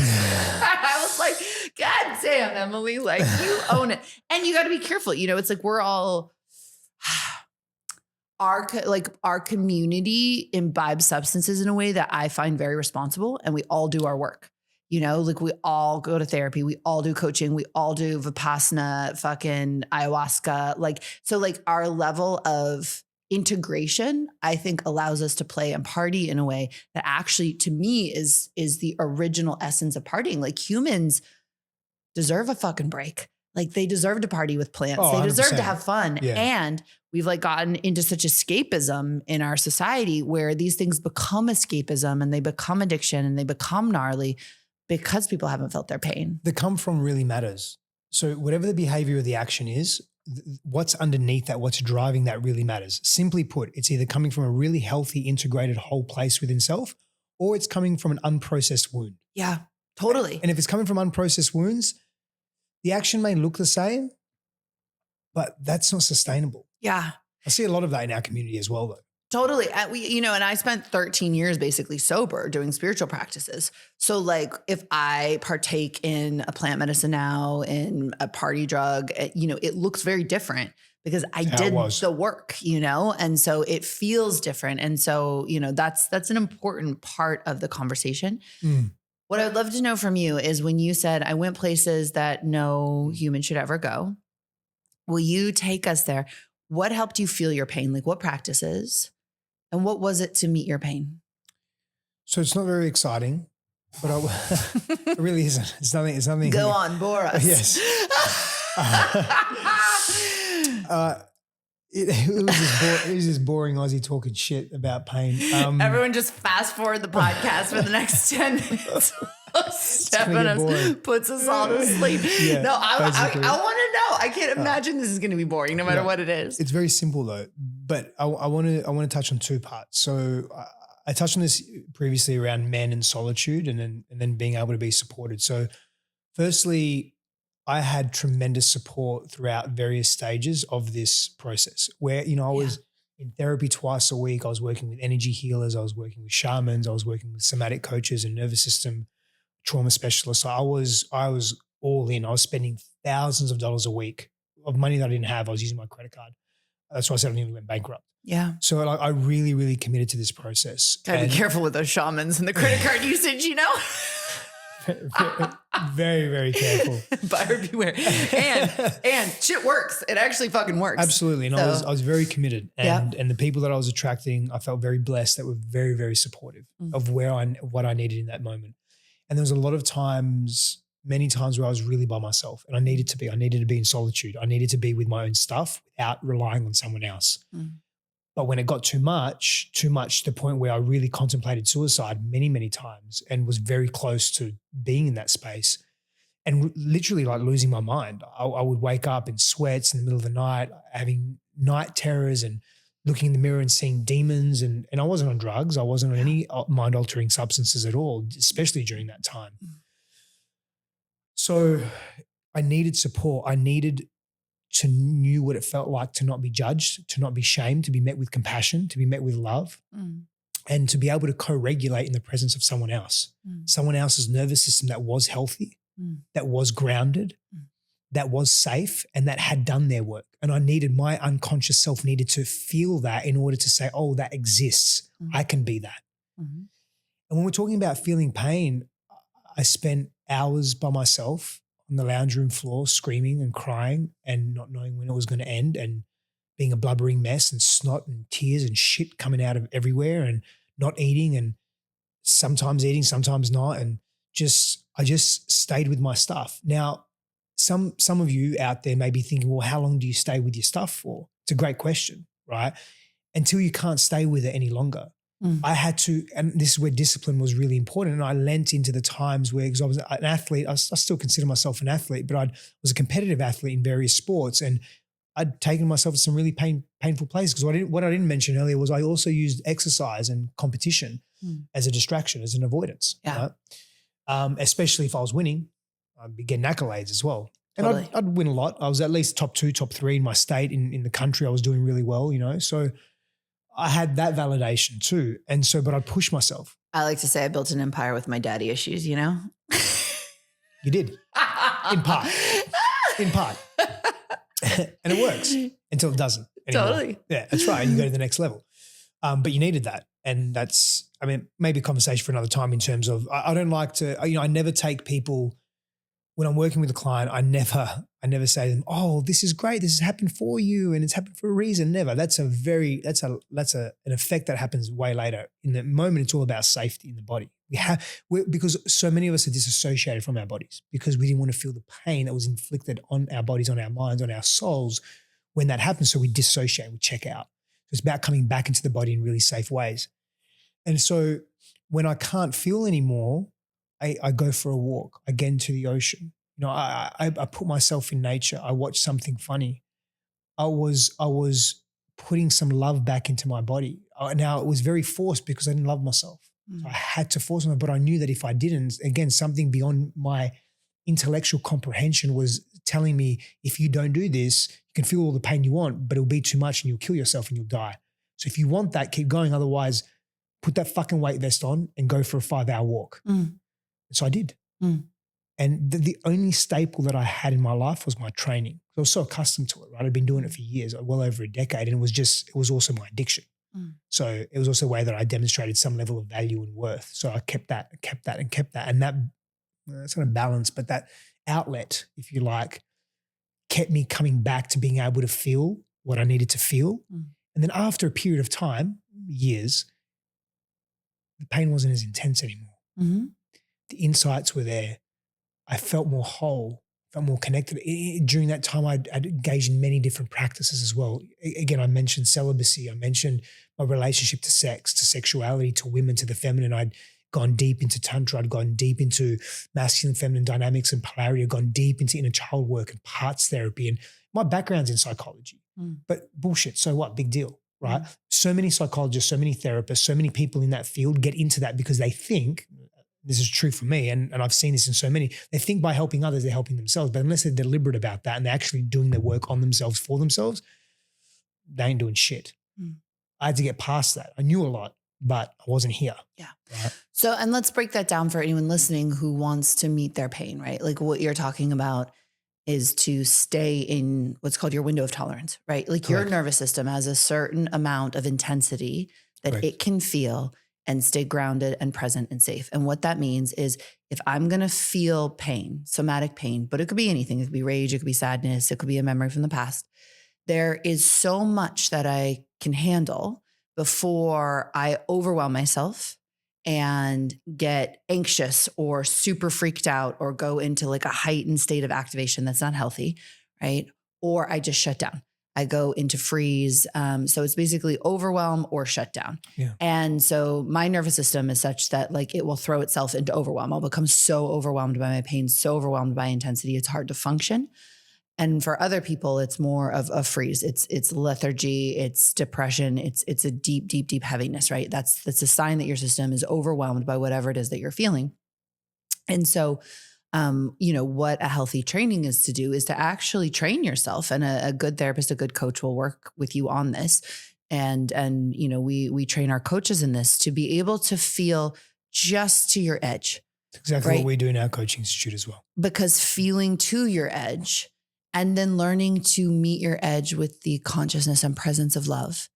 I was like, God damn, Emily, like you own it. And you got to be careful. You know, it's like we're all, our community imbibes substances in a way that I find very responsible, and we all do our work. You know, like we all go to therapy, we all do coaching, we all do Vipassana, fucking ayahuasca. Like, so like our level of integration, I think allows us to play and party in a way that actually to me is the original essence of partying. Like humans deserve a fucking break. Like they deserve to party with plants. They deserve to have fun. Yeah. And we've like gotten into such escapism in our society where these things become escapism and they become addiction and they become gnarly because people haven't felt their pain. The come from really matters. So whatever the behavior or the action is, what's underneath that, what's driving that really matters. Simply put, it's either coming from a really healthy, integrated whole place within self, or it's coming from an unprocessed wound. Yeah, totally. And if it's coming from unprocessed wounds, the action may look the same, but that's not sustainable. Yeah. I see a lot of that in our community as well, though. Totally. You know, and I spent 13 years basically sober doing spiritual practices. So like if I partake in a plant medicine now, in a party drug, you know, it looks very different because I did the work, you know, and so it feels different. And so, you know, that's an important part of the conversation. What I'd love to know from you is when you said, I went places that no human should ever go. Will you take us there? What helped you feel your pain? Like what practices? And what was it to meet your pain? So it's not very exciting, but it really isn't. It's nothing. Go on, bore us. Yes. It was just boring Aussie talking shit about pain. Everyone just fast forward the podcast for the next 10 minutes. Stefanos puts us all to sleep. Yeah, no, I want to know. I can't imagine this is going to be boring no matter what it is. It's very simple though, but I want to touch on two parts. So I touched on this previously around men and solitude and then being able to be supported. So firstly, I had tremendous support throughout various stages of this process where, you know, I was in therapy twice a week. I was working with energy healers. I was working with shamans. I was working with somatic coaches and nervous system trauma specialists. So I was all in. I was spending thousands of dollars a week of money that I didn't have. I was using my credit card. That's why I said I nearly went bankrupt. Yeah. So like, I really, really committed to this process. Gotta be careful with those shamans and the credit card usage, you know? Very, very careful. Buyer beware. And shit works. It actually fucking works. Absolutely. And so, I was very committed. And the people that I was attracting, I felt very blessed that were very, very supportive of what I needed in that moment. And there was a lot of times, many times where I was really by myself and I needed to be in solitude. I needed to be with my own stuff without relying on someone else. But when it got too much to the point where I really contemplated suicide many, many times and was very close to being in that space and literally like losing my mind. I would wake up in sweats in the middle of the night, having night terrors and looking in the mirror and seeing demons. And I wasn't on drugs. I wasn't on any mind-altering substances at all, especially during that time. So I needed support. I needed to know what it felt like to not be judged, to not be shamed, to be met with compassion, to be met with love, and to be able to co-regulate in the presence of someone else, someone else's nervous system that was healthy, that was grounded, that was safe, and that had done their work. And my unconscious self needed to feel that in order to say, oh, that exists. I can be that. And when we're talking about feeling pain, I spent hours by myself on the lounge room floor screaming and crying and not knowing when it was going to end and being a blubbering mess and snot and tears and shit coming out of everywhere and not eating and sometimes eating, sometimes not. And I just stayed with my stuff. Now, some of you out there may be thinking, well, how long do you stay with your stuff for? It's a great question, right? Until you can't stay with it any longer. I had to, and this is where discipline was really important. And I lent into the times where, because I was an athlete, I still consider myself an athlete, but I was a competitive athlete in various sports. And I'd taken myself to some really painful places because what I didn't mention earlier was I also used exercise and competition as a distraction, as an avoidance. Yeah. Right? Especially if I was winning. I'd be getting accolades as well. And Totally. I'd win a lot. I was at least top 2, top 3 in my state, in the country. I was doing really well, So I had that validation too. And so, but I'd push myself. I like to say I built an empire with my daddy issues, You did. In part. And it works until it doesn't anymore. Totally. Yeah, that's right. And you go to the next level. But you needed that. And that's, maybe a conversation for another time in terms of, I don't like to, I never take people, when I'm working with a client, I never say to them, oh, this is great. This has happened for you and it's happened for a reason. Never. That's an effect that happens way later. In the moment, it's all about safety in the body. Because so many of us are disassociated from our bodies because we didn't want to feel the pain that was inflicted on our bodies, on our minds, on our souls when that happens. So we dissociate, we check out. So it's about coming back into the body in really safe ways. And so when I can't feel anymore, I go for a walk. I get into the ocean. I put myself in nature. I watch something funny. I was putting some love back into my body. Now it was very forced because I didn't love myself. So I had to force myself, but I knew that if I didn't, again, something beyond my intellectual comprehension was telling me, if you don't do this, you can feel all the pain you want, but it'll be too much and you'll kill yourself and you'll die. So if you want that, keep going. Otherwise, put that fucking weight vest on and go for a 5-hour walk. So I did. And the only staple that I had in my life was my training. I was so accustomed to it, right? I'd been doing it for years, well over a decade. And it was also my addiction. So it was also a way that I demonstrated some level of value and worth. So I kept that. And that's not a balance, but that outlet, if you like, kept me coming back to being able to feel what I needed to feel. And then after a period of time, years, the pain wasn't as intense anymore. The insights were there. I felt more whole, felt more connected. During that time, I'd engaged in many different practices as well. Again, I mentioned celibacy. I mentioned my relationship to sex, to sexuality, to women, to the feminine. I'd gone deep into Tantra. I'd gone deep into masculine, feminine dynamics and polarity. I'd gone deep into inner child work and parts therapy. And my background's in psychology. But bullshit, so what? Big deal, right? So many psychologists, so many therapists, so many people in that field get into that because they think, this is true for me, and I've seen this in so many, they think by helping others, they're helping themselves. But unless they're deliberate about that and they're actually doing their work on themselves for themselves, they ain't doing shit. I had to get past that. I knew a lot, but I wasn't here. Yeah. Right? So, and let's break that down for anyone listening who wants to meet their pain, right? Like what you're talking about is to stay in what's called your window of tolerance, right? Like Correct. Your nervous system has a certain amount of intensity that Correct. It can feel and stay grounded and present and safe. And what that means is if I'm going to feel pain, somatic pain, but it could be anything. It could be rage, it could be sadness, it could be a memory from the past. There is so much that I can handle before I overwhelm myself and get anxious or super freaked out or go into like a heightened state of activation that's not healthy, right? Or I just shut down. I go into freeze. So it's basically overwhelm or shut down. Yeah. And so my nervous system is such that like it will throw itself into overwhelm. I'll become so overwhelmed by my pain, so overwhelmed by intensity. It's hard to function. And for other people, it's more of a freeze. It's lethargy, it's depression, it's a deep, deep, deep heaviness, right? That's a sign that your system is overwhelmed by whatever it is that you're feeling. And so what a healthy training is to do is to actually train yourself, and a good therapist, a good coach will work with you on this. And we train our coaches in this to be able to feel just to your edge. That's exactly right? What we do in our coaching institute as well. Because feeling to your edge and then learning to meet your edge with the consciousness and presence of love,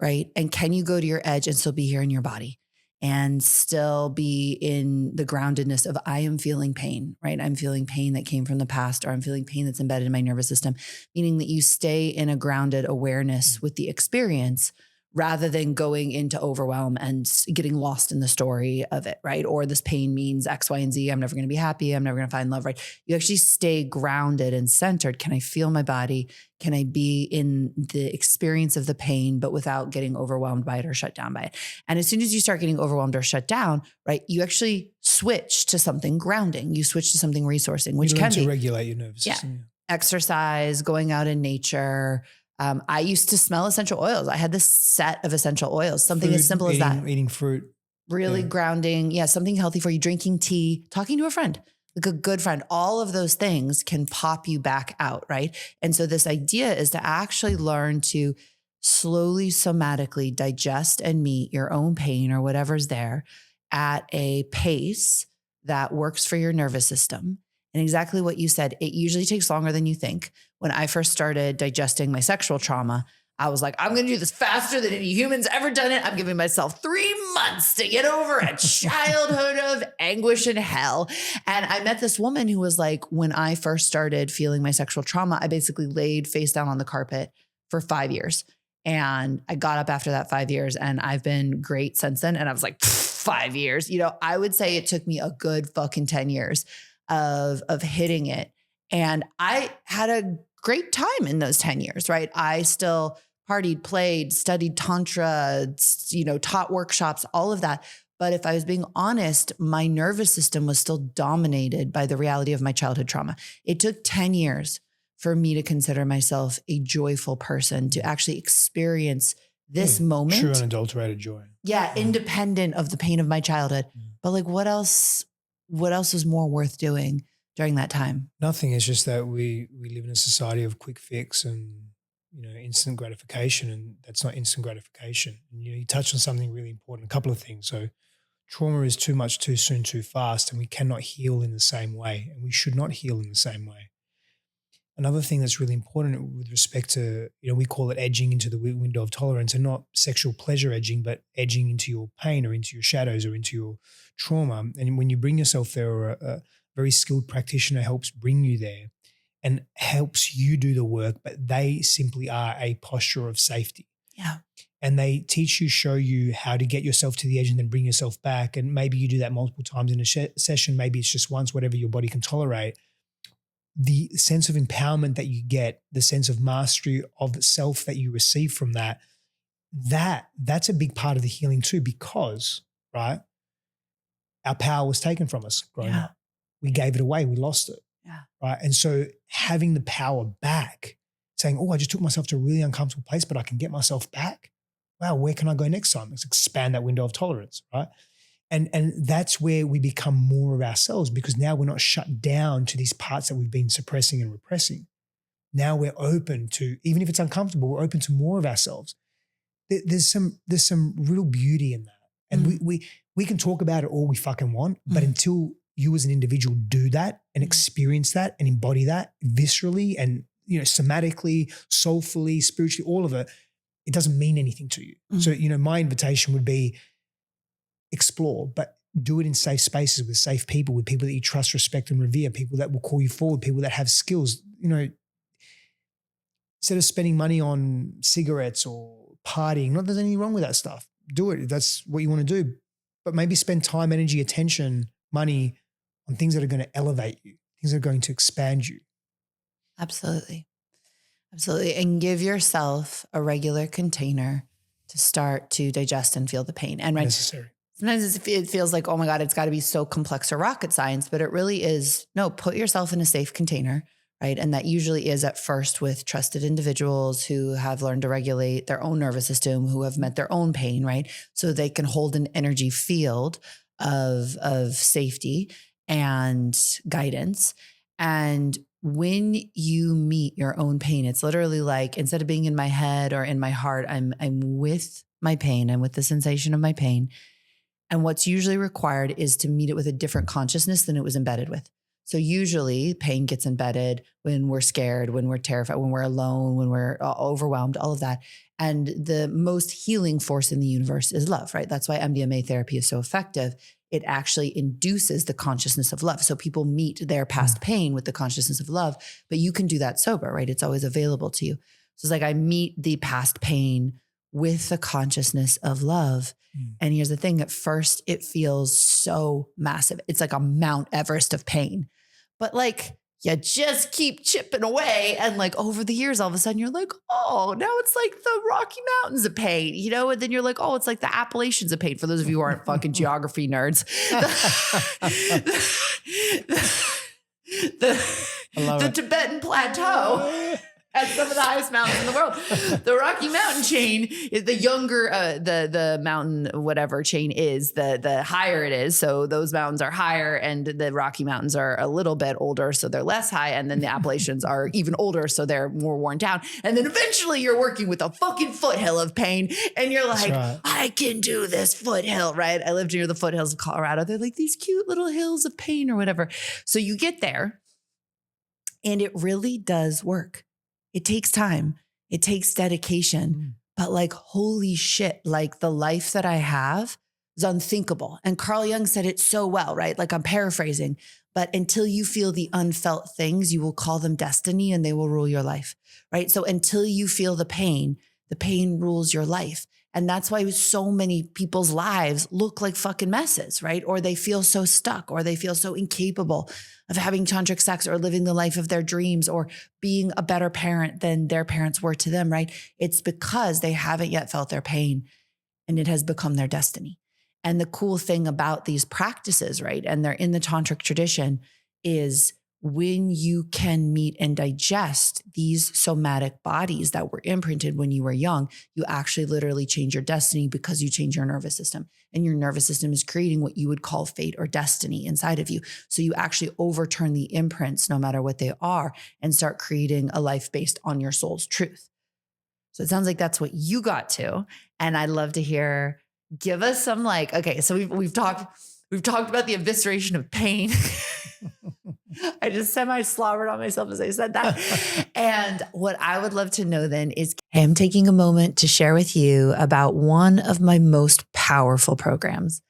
right? And can you go to your edge and still be here in your body? And still be in the groundedness of I am feeling pain, right? I'm feeling pain that came from the past, or I'm feeling pain that's embedded in my nervous system, meaning that you stay in a grounded awareness with the experience rather than going into overwhelm and getting lost in the story of it, right? Or this pain means X, Y, and Z. I'm never going to be happy. I'm never going to find love, right? You actually stay grounded and centered. Can I feel my body? Can I be in the experience of the pain, but without getting overwhelmed by it or shut down by it? And as soon as you start getting overwhelmed or shut down, right, you actually switch to something grounding. You switch to something resourcing, which can be to regulate your nervous system. Yeah. Exercise, going out in nature. I used to smell essential oils. I had this set of essential oils, something as simple as that. Eating fruit. Really grounding. Yeah. Something healthy for you, drinking tea, talking to a friend. like a good friend, all of those things can pop you back out, right? And so this idea is to actually learn to slowly somatically digest and meet your own pain or whatever's there at a pace that works for your nervous system. And exactly what you said, it usually takes longer than you think. When I first started digesting my sexual trauma, I was like, I'm going to do this faster than any human's ever done it. I'm giving myself 3 months to get over a childhood of anguish and hell. And I met this woman who was like, when I first started feeling my sexual trauma, I basically laid face down on the carpet for 5 years. And I got up after that 5 years and I've been great since then. And I was like, 5 years, I would say it took me a good fucking 10 years of hitting it. And I had a great time in those 10 years, right? I still partied, played, studied Tantra, taught workshops, all of that. But if I was being honest, my nervous system was still dominated by the reality of my childhood trauma. It took 10 years for me to consider myself a joyful person, to actually experience this moment. True unadulterated joy. Yeah, independent of the pain of my childhood. But like, what else was more worth doing during that time? Nothing. It's just that we live in a society of quick fix and instant gratification, and that's not instant gratification. And, you touched on something really important, a couple of things. So trauma is too much, too soon, too fast, and we cannot heal in the same way, and we should not heal in the same way. Another thing that's really important with respect to, we call it edging into the window of tolerance, and not sexual pleasure edging, but edging into your pain or into your shadows or into your trauma. And when you bring yourself there, or a very skilled practitioner helps bring you there and helps you do the work, but they simply are a posture of safety. Yeah. And they teach you, show you how to get yourself to the edge and then bring yourself back. And maybe you do that multiple times in a session. Maybe it's just once, whatever your body can tolerate. The sense of empowerment that you get, the sense of mastery of self that you receive from that's a big part of the healing too, because, right, our power was taken from us growing up. We gave it away. We lost it. Yeah. Right. And so having the power back, saying, I just took myself to a really uncomfortable place, but I can get myself back. Wow, where can I go next time? Let's expand that window of tolerance, right? And that's where we become more of ourselves, because now we're not shut down to these parts that we've been suppressing and repressing. Now we're open to, even if it's uncomfortable, we're open to more of ourselves. There's some real beauty in that. And we can talk about it all we fucking want, but until you as an individual do that and experience that and embody that viscerally and, somatically, soulfully, spiritually, all of it, it doesn't mean anything to you. So, my invitation would be explore, but do it in safe spaces with safe people, with people that you trust, respect, and revere, people that will call you forward, people that have skills. Instead of spending money on cigarettes or partying, not that there's anything wrong with that stuff. Do it if that's what you want to do. But maybe spend time, energy, attention, money on things that are going to elevate you, things that are going to expand you. Absolutely. Absolutely. And give yourself a regular container to start to digest and feel the pain. And necessary. Sometimes it feels like, oh my God, it's got to be so complex or rocket science, but it really is. No, put yourself in a safe container, right? And that usually is at first with trusted individuals who have learned to regulate their own nervous system, who have met their own pain, right? So they can hold an energy field of safety and guidance. And when you meet your own pain, it's literally like, instead of being in my head or in my heart, I'm with my pain. I'm with the sensation of my pain. And what's usually required is to meet it with a different consciousness than it was embedded with. So usually pain gets embedded when we're scared, when we're terrified, when we're alone, when we're overwhelmed, all of that. And the most healing force in the universe is love, right? That's why MDMA therapy is so effective. It actually induces the consciousness of love. So people meet their past pain with the consciousness of love, but you can do that sober, right? It's always available to you. So it's like I meet the past pain with the consciousness of love. And here's the thing, at first it feels so massive. It's like a Mount Everest of pain, but like you just keep chipping away. And like over the years, all of a sudden you're like, oh, now it's like the Rocky Mountains of pain, And then you're like, oh, it's like the Appalachians of pain. For those of you who aren't fucking geography nerds, the Tibetan plateau. has some of the highest mountains in the world. The Rocky Mountain chain is the younger, the mountain, whatever chain is, the higher it is. So those mountains are higher and the Rocky Mountains are a little bit older. So they're less high. And then the Appalachians are even older. So they're more worn down. And then eventually you're working with a fucking foothill of pain. And you're like, right. I can do this foothill, right? I lived near the foothills of Colorado. They're like these cute little hills of pain or whatever. So you get there and it really does work. It takes time. It takes dedication. But like, holy shit, like the life that I have is unthinkable. And Carl Jung said it so well, right? Like I'm paraphrasing, but until you feel the unfelt things, you will call them destiny and they will rule your life, right? So until you feel the pain rules your life. And that's why so many people's lives look like fucking messes, right? Or they feel so stuck, or they feel so incapable of having tantric sex or living the life of their dreams or being a better parent than their parents were to them, right? It's because they haven't yet felt their pain and it has become their destiny. And the cool thing about these practices, right? And they're in the tantric tradition is when you can meet and digest these somatic bodies that were imprinted when you were young, you actually literally change your destiny because you change your nervous system. And your nervous system is creating what you would call fate or destiny inside of you. So you actually overturn the imprints, no matter what they are, and start creating a life based on your soul's truth. So it sounds like that's what you got to. And I'd love to hear, give us some like, okay, so we've talked about the evisceration of pain. I just semi-slobbered on myself as I said that. And what I would love to know then is, I'm taking a moment to share with you about one of my most powerful programs.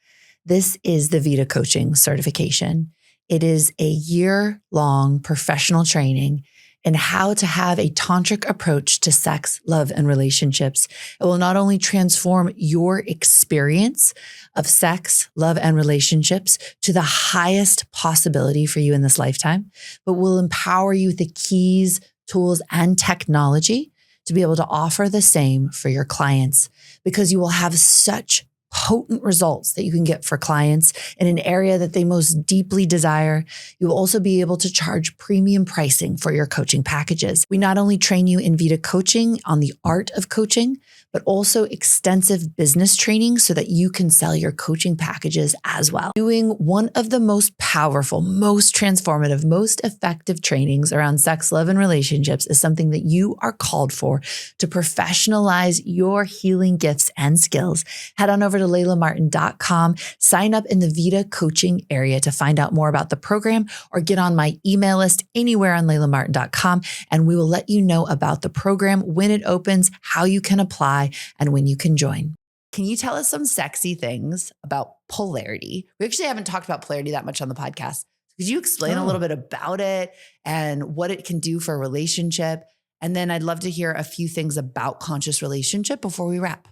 This is the VITA coaching certification. It is a year-long professional training in how to have a tantric approach to sex, love, and relationships. It will not only transform your experience of sex, love, and relationships to the highest possibility for you in this lifetime, but will empower you with the keys, tools, and technology to be able to offer the same for your clients, because you will have such potent results that you can get for clients in an area that they most deeply desire. You will also be able to charge premium pricing for your coaching packages. We not only train you in VITA coaching on the art of coaching, but also extensive business training so that you can sell your coaching packages as well. Doing one of the most powerful, most transformative, most effective trainings around sex, love, and relationships is something that you are called for to professionalize your healing gifts and skills. Head on over to laylamartin.com, sign up in the VITA coaching area to find out more about the program, or get on my email list anywhere on laylamartin.com, and we will let you know about the program, when it opens, how you can apply, and when you can join. Can you tell us some sexy things about polarity? We actually haven't talked about polarity that much on the podcast. Could you explain a little bit about it and what it can do for a relationship? And then I'd love to hear a few things about conscious relationship before we wrap.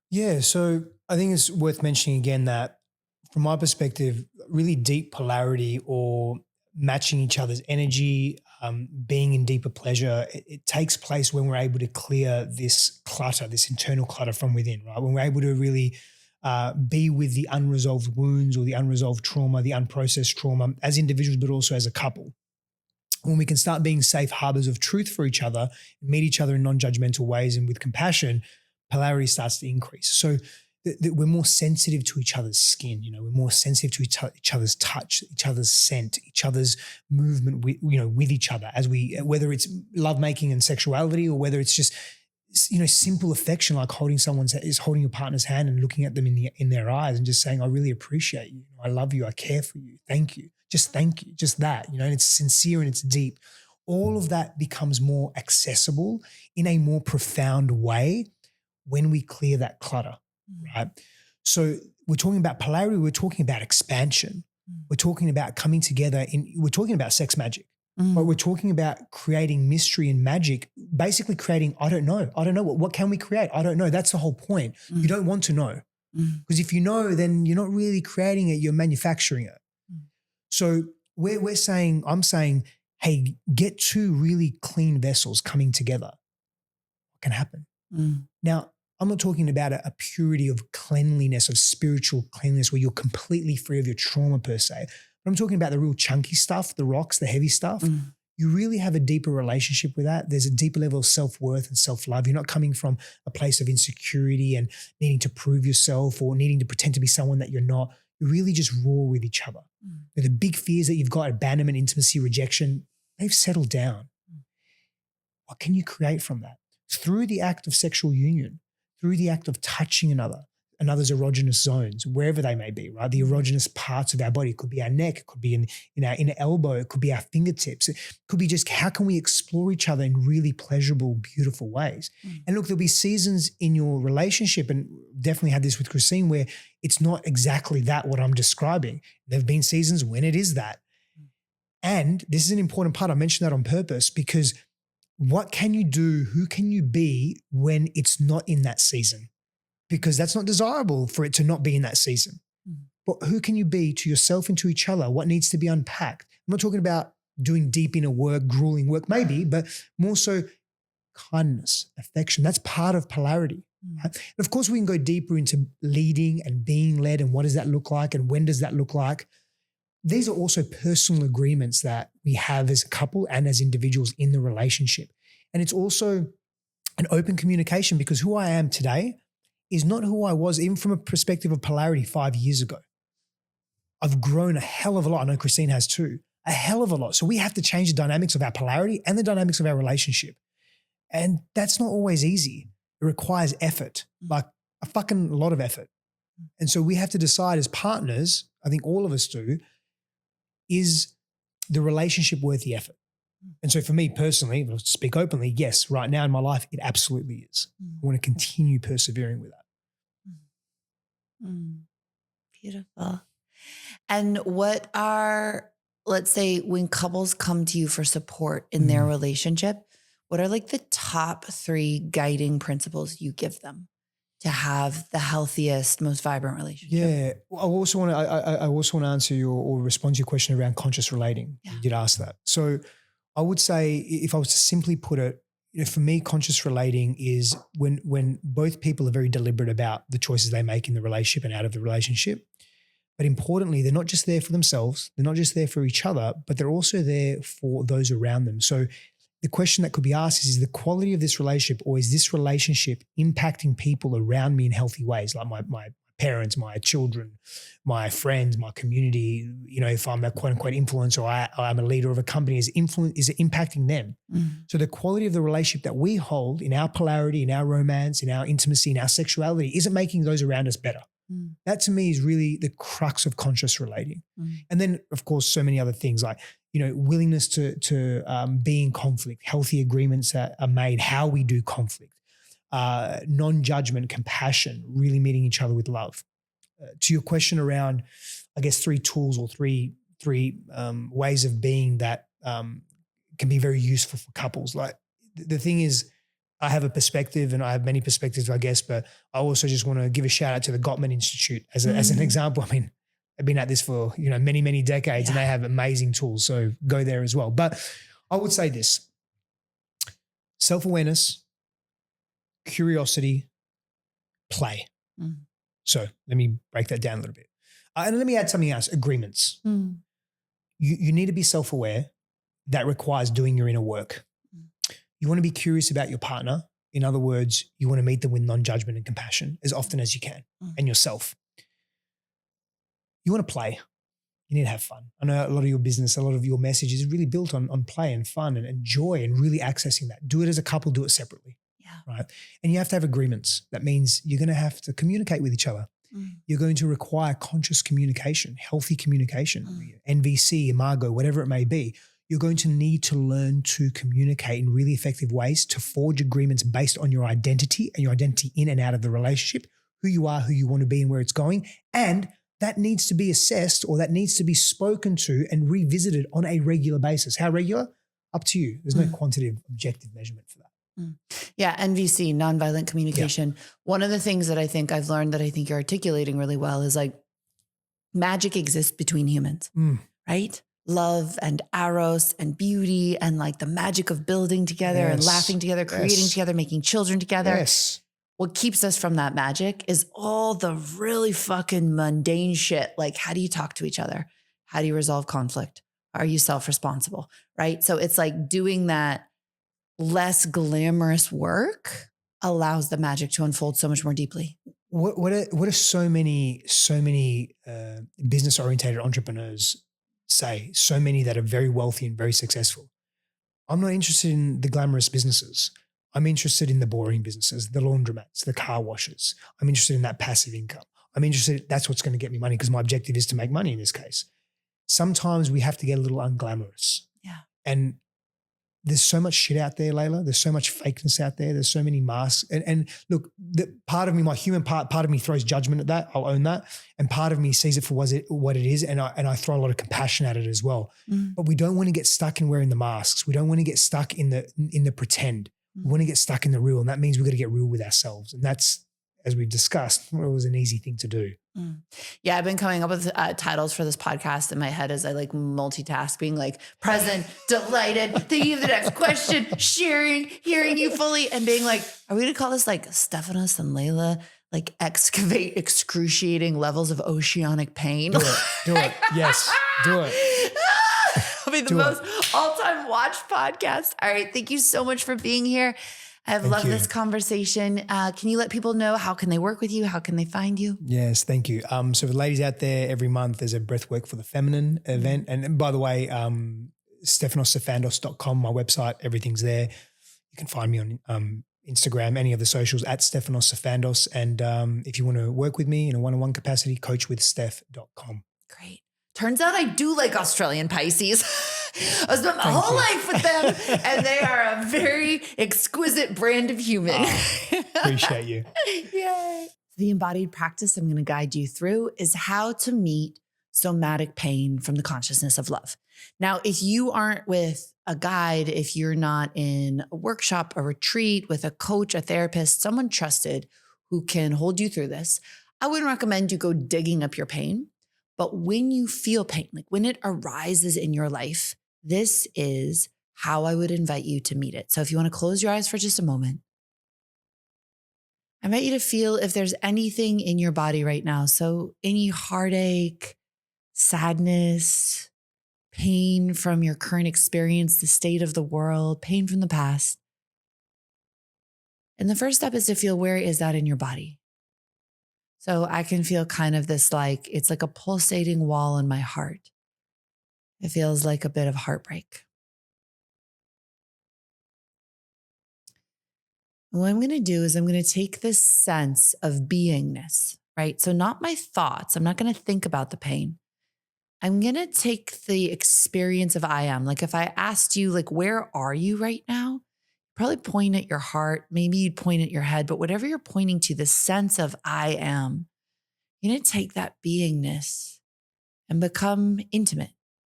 Yeah, so I think it's worth mentioning again that from my perspective, really deep polarity or matching each other's energy, being in deeper pleasure, it takes place when we're able to clear this clutter, this internal clutter from within, right? When we're able to really be with the unresolved wounds or the unresolved trauma, the unprocessed trauma as individuals, but also as a couple. When we can start being safe harbors of truth for each other, meet each other in non-judgmental ways and with compassion, polarity starts to increase. So we're more sensitive to each other's skin, we're more sensitive to each other's touch, each other's scent, each other's movement with each other, as whether it's lovemaking and sexuality, or whether it's just, simple affection, like holding your partner's hand and looking at them in their eyes and just saying, I really appreciate you. I love you. I care for you. Thank you. Just thank you. Just that, and it's sincere and it's deep. All of that becomes more accessible in a more profound way when we clear that clutter. Right. So we're talking about polarity. We're talking about expansion. We're talking about coming together we're talking about sex magic, but we're talking about creating mystery and magic, basically creating, I don't know. What can we create? I don't know. That's the whole point. You don't want to know, because if you know, then you're not really creating it. You're manufacturing it. So I'm saying, hey, get two really clean vessels coming together. What can happen? Now, I'm not talking about a purity of cleanliness, of spiritual cleanliness where you're completely free of your trauma per se. But I'm talking about the real chunky stuff, the rocks, the heavy stuff. you really have a deeper relationship with that. There's a deeper level of self-worth and self-love. You're not coming from a place of insecurity and needing to prove yourself or needing to pretend to be someone that you're not. You're really just raw with each other. The big fears that you've got, abandonment, intimacy, rejection, they've settled down. What can you create from that? Through the act of sexual union, through the act of touching another's erogenous zones, wherever they may be, right? The erogenous parts of our body. It could be our neck, it could be in our inner elbow, it could be our fingertips. It could be just how can we explore each other in really pleasurable, beautiful ways? And look, there'll be seasons in your relationship, and definitely had this with Christine, where it's not exactly that what I'm describing. There have been seasons when it is that. And this is an important part. I mentioned that on purpose because what can you do? Who can you be when it's not in that season? Because that's not desirable for it to not be in that season. But who can you be to yourself and to each other? What needs to be unpacked? I'm not talking about doing deep inner work, grueling work, maybe, but more so kindness, affection. That's part of polarity. Right? And of course, we can go deeper into leading and being led and what does that look like and when does that look like? These are also personal agreements that we have as a couple and as individuals in the relationship. And it's also an open communication because who I am today is not who I was, even from a perspective of polarity 5 years ago. I've grown a hell of a lot. I know Christine has too, a hell of a lot. So we have to change the dynamics of our polarity and the dynamics of our relationship. And that's not always easy. It requires effort, like a fucking lot of effort. And so we have to decide as partners, I think all of us do, is the relationship worth the effort? And so for me personally, if I was to speak openly, yes, right now in my life, it absolutely is. I want to continue persevering with that. Beautiful. And what are, let's say when couples come to you for support in their relationship, what are like the top 3 guiding principles you give them to have the healthiest, most vibrant relationship? Yeah. I also want to answer or respond to your question around conscious relating. Yeah. You did ask that. So I would say if I was to simply put it, for me, conscious relating is when both people are very deliberate about the choices they make in the relationship and out of the relationship. But importantly, they're not just there for themselves. They're not just there for each other, but they're also there for those around them. So the question that could be asked is the quality of this relationship, or is this relationship impacting people around me in healthy ways, like my parents, my children, my friends, my community? You know, if I'm a quote unquote influencer or I'm a leader of a company, is it impacting them? So the quality of the relationship that we hold in our polarity, in our romance, in our intimacy, in our sexuality, is it making those around us better? That to me is really the crux of conscious relating. And then of course, so many other things like, you know, willingness to be in conflict, healthy agreements that are made, how we do conflict, non-judgment, compassion, really meeting each other with love. To your question around, I guess, 3 tools or three ways of being that can be very useful for couples. Like the thing is, I have a perspective and I have many perspectives, I guess, but I also just want to give a shout out to the Gottman Institute as an example. I mean, I've been at this for, you know, many, many decades and they have amazing tools. So go there as well. But I would say this: self-awareness, curiosity, play. So let me break that down a little bit. And let me add something else, agreements. You need to be self-aware. That requires doing your inner work. You want to be curious about your partner. In other words, you want to meet them with non-judgment and compassion as often as you can, and yourself. You want to play. You need to have fun. I know a lot of your business, a lot of your message is really built on play and fun and joy and really accessing that. Do it as a couple, do it separately. Right. And you have to have agreements. That means you're going to have to communicate with each other. You're going to require conscious communication, healthy communication, NVC, Imago, whatever it may be. You're going to need to learn to communicate in really effective ways to forge agreements based on your identity and your identity in and out of the relationship, who you are, who you want to be and where it's going. And that needs to be assessed, or that needs to be spoken to and revisited on a regular basis. How regular? Up to you. There's no quantitative objective measurement for that. Yeah. NVC, nonviolent communication. Yeah. One of the things that I think I've learned that I think you're articulating really well is like magic exists between humans, right? Love and eros and beauty and like the magic of building together and laughing together, creating together, making children together. Yes. What keeps us from that magic is all the really fucking mundane shit. Like, how do you talk to each other? How do you resolve conflict? are you self-responsible, right? So it's like doing that less glamorous work allows the magic to unfold so much more deeply. What are so many business oriented entrepreneurs say? So many that are very wealthy and very successful. I'm not interested in the glamorous businesses. I'm interested in the boring businesses, the laundromats, the car washes. I'm interested in that passive income. I'm interested. That's what's going to get me money because my objective is to make money in this case. Sometimes we have to get a little unglamorous. Yeah. And there's so much shit out there, Layla. There's so much fakeness out there. There's so many masks. And look, the part of me, my human part of me throws judgment at that. I'll own that. And part of me sees it for what it is. And I throw a lot of compassion at it as well. But we don't want to get stuck in wearing the masks. We don't want to get stuck in the pretend. We want to get stuck in the real. And that means we've got to get real with ourselves. And that's, as we've discussed, it was an easy thing to do. Yeah, I've been coming up with titles for this podcast in my head as I like multitask, being like present, delighted, thinking of the next question, sharing, hearing you fully, and being like, are we going to call this like Stefanos and Layla, like excavate excruciating levels of oceanic pain? Do it. Yes, do it. It'll be the most all-time watched podcast. All right. Thank you so much for being here. I've loved this conversation. Can you let people know how can they work with you? How can they find you? Yes, thank you. So for the ladies out there, every month there's a Breathwork for the Feminine event. And by the way, StefanosSifandos.com, my website, everything's there. You can find me on Instagram, any of the socials at Stefanos Sifandos. And if you want to work with me in a one-on-one capacity, coachwithsteph.com. Great. Turns out I do like Australian Pisces. I spent my whole life with them, and they are a very exquisite brand of human. Appreciate you. Yay. The embodied practice I'm going to guide you through is how to meet somatic pain from the consciousness of love. Now, if you aren't with a guide, if you're not in a workshop, a retreat with a coach, a therapist, someone trusted who can hold you through this, I wouldn't recommend you go digging up your pain. But when you feel pain, like when it arises in your life, this is how I would invite you to meet it. So if you want to close your eyes for just a moment, I invite you to feel if there's anything in your body right now. So any heartache, sadness, pain from your current experience, the state of the world, pain from the past. And the first step is to feel, where is that in your body? So I can feel kind of this, like, it's like a pulsating wall in my heart. It feels like a bit of heartbreak. And what I'm going to do is I'm going to take this sense of beingness, right? So not my thoughts. I'm not going to think about the pain. I'm going to take the experience of I am. Like if I asked you, like, where are you right now? Probably point at your heart. Maybe you'd point at your head, but whatever you're pointing to, the sense of I am, you're going to take that beingness and become intimate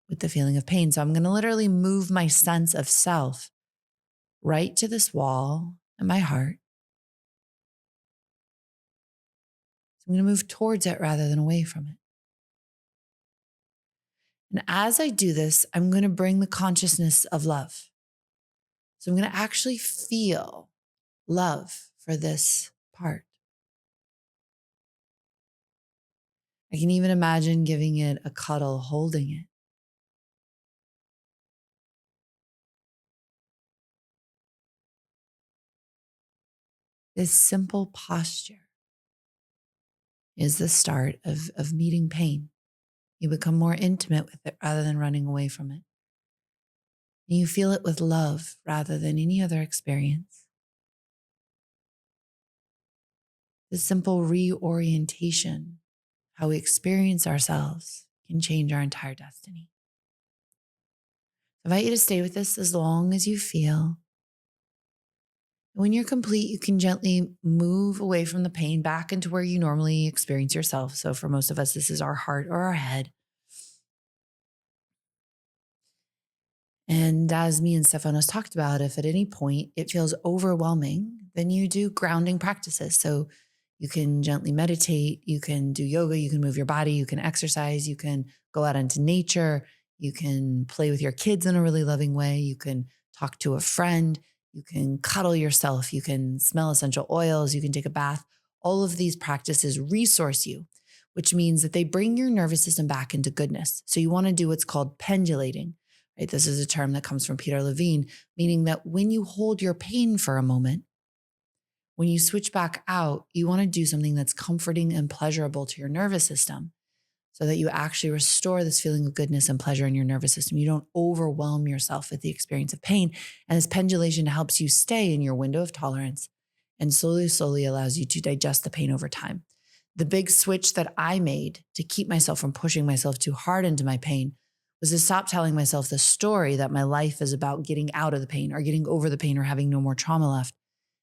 with the feeling of pain. So I'm going to literally move my sense of self right to this wall in my heart. So I'm going to move towards it rather than away from it. And as I do this, I'm going to bring the consciousness of love. So I'm going to actually feel love for this part. I can even imagine giving it a cuddle, holding it. This simple posture is the start of meeting pain. You become more intimate with it rather than running away from it. And you feel it with love rather than any other experience. This simple reorientation, how we experience ourselves, can change our entire destiny. I invite you to stay with this as long as you feel. And when you're complete, you can gently move away from the pain back into where you normally experience yourself. So for most of us, this is our heart or our head. And as me and Stefanos talked about, if at any point it feels overwhelming, then you do grounding practices. So you can gently meditate, you can do yoga, you can move your body, you can exercise, you can go out into nature, you can play with your kids in a really loving way, you can talk to a friend, you can cuddle yourself, you can smell essential oils, you can take a bath. All of these practices resource you which means that they bring your nervous system back into goodness. So you want to do what's called pendulating, right? This is a term that comes from Peter Levine, meaning that when you hold your pain for a moment, when you switch back out, you want to do something that's comforting and pleasurable to your nervous system so that you actually restore this feeling of goodness and pleasure in your nervous system. You don't overwhelm yourself with the experience of pain. And this pendulation helps you stay in your window of tolerance and slowly allows you to digest the pain over time. The big switch that I made to keep myself from pushing myself too hard into my pain was to stop telling myself the story that my life is about getting out of the pain or getting over the pain or having no more trauma left.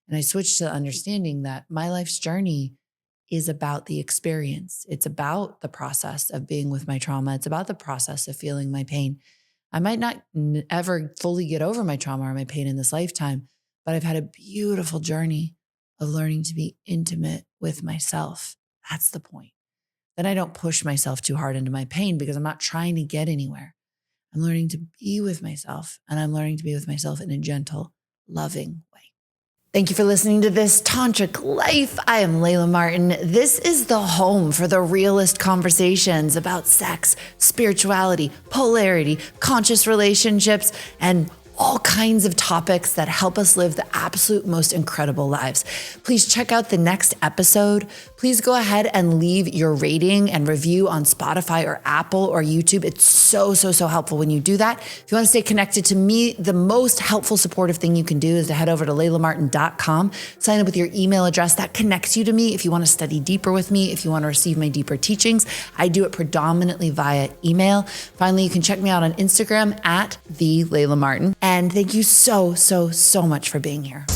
And I switched to understanding that my life's journey is about the experience. It's about the process of being with my trauma. It's about the process of feeling my pain. I might not ever fully get over my trauma or my pain in this lifetime, but I've had a beautiful journey of learning to be intimate with myself. That's the point. Then I don't push myself too hard into my pain because I'm not trying to get anywhere. I'm learning to be with myself, and I'm learning to be with myself in a gentle, loving way. Thank you for listening to this Tantric Life. I am Layla Martin. This is the home for the realest conversations about sex, spirituality, polarity, conscious relationships, and all kinds of topics that help us live the absolute most incredible lives. Please check out the next episode. Please go ahead and leave your rating and review on Spotify or Apple or YouTube. It's so helpful when you do that. If you want to stay connected to me, the most helpful, supportive thing you can do is to head over to laylamartin.com, sign up with your email address. That connects you to me if you want to study deeper with me, if you want to receive my deeper teachings. I do it predominantly via email. Finally, you can check me out on Instagram at @the Layla Martin. And thank you so much for being here.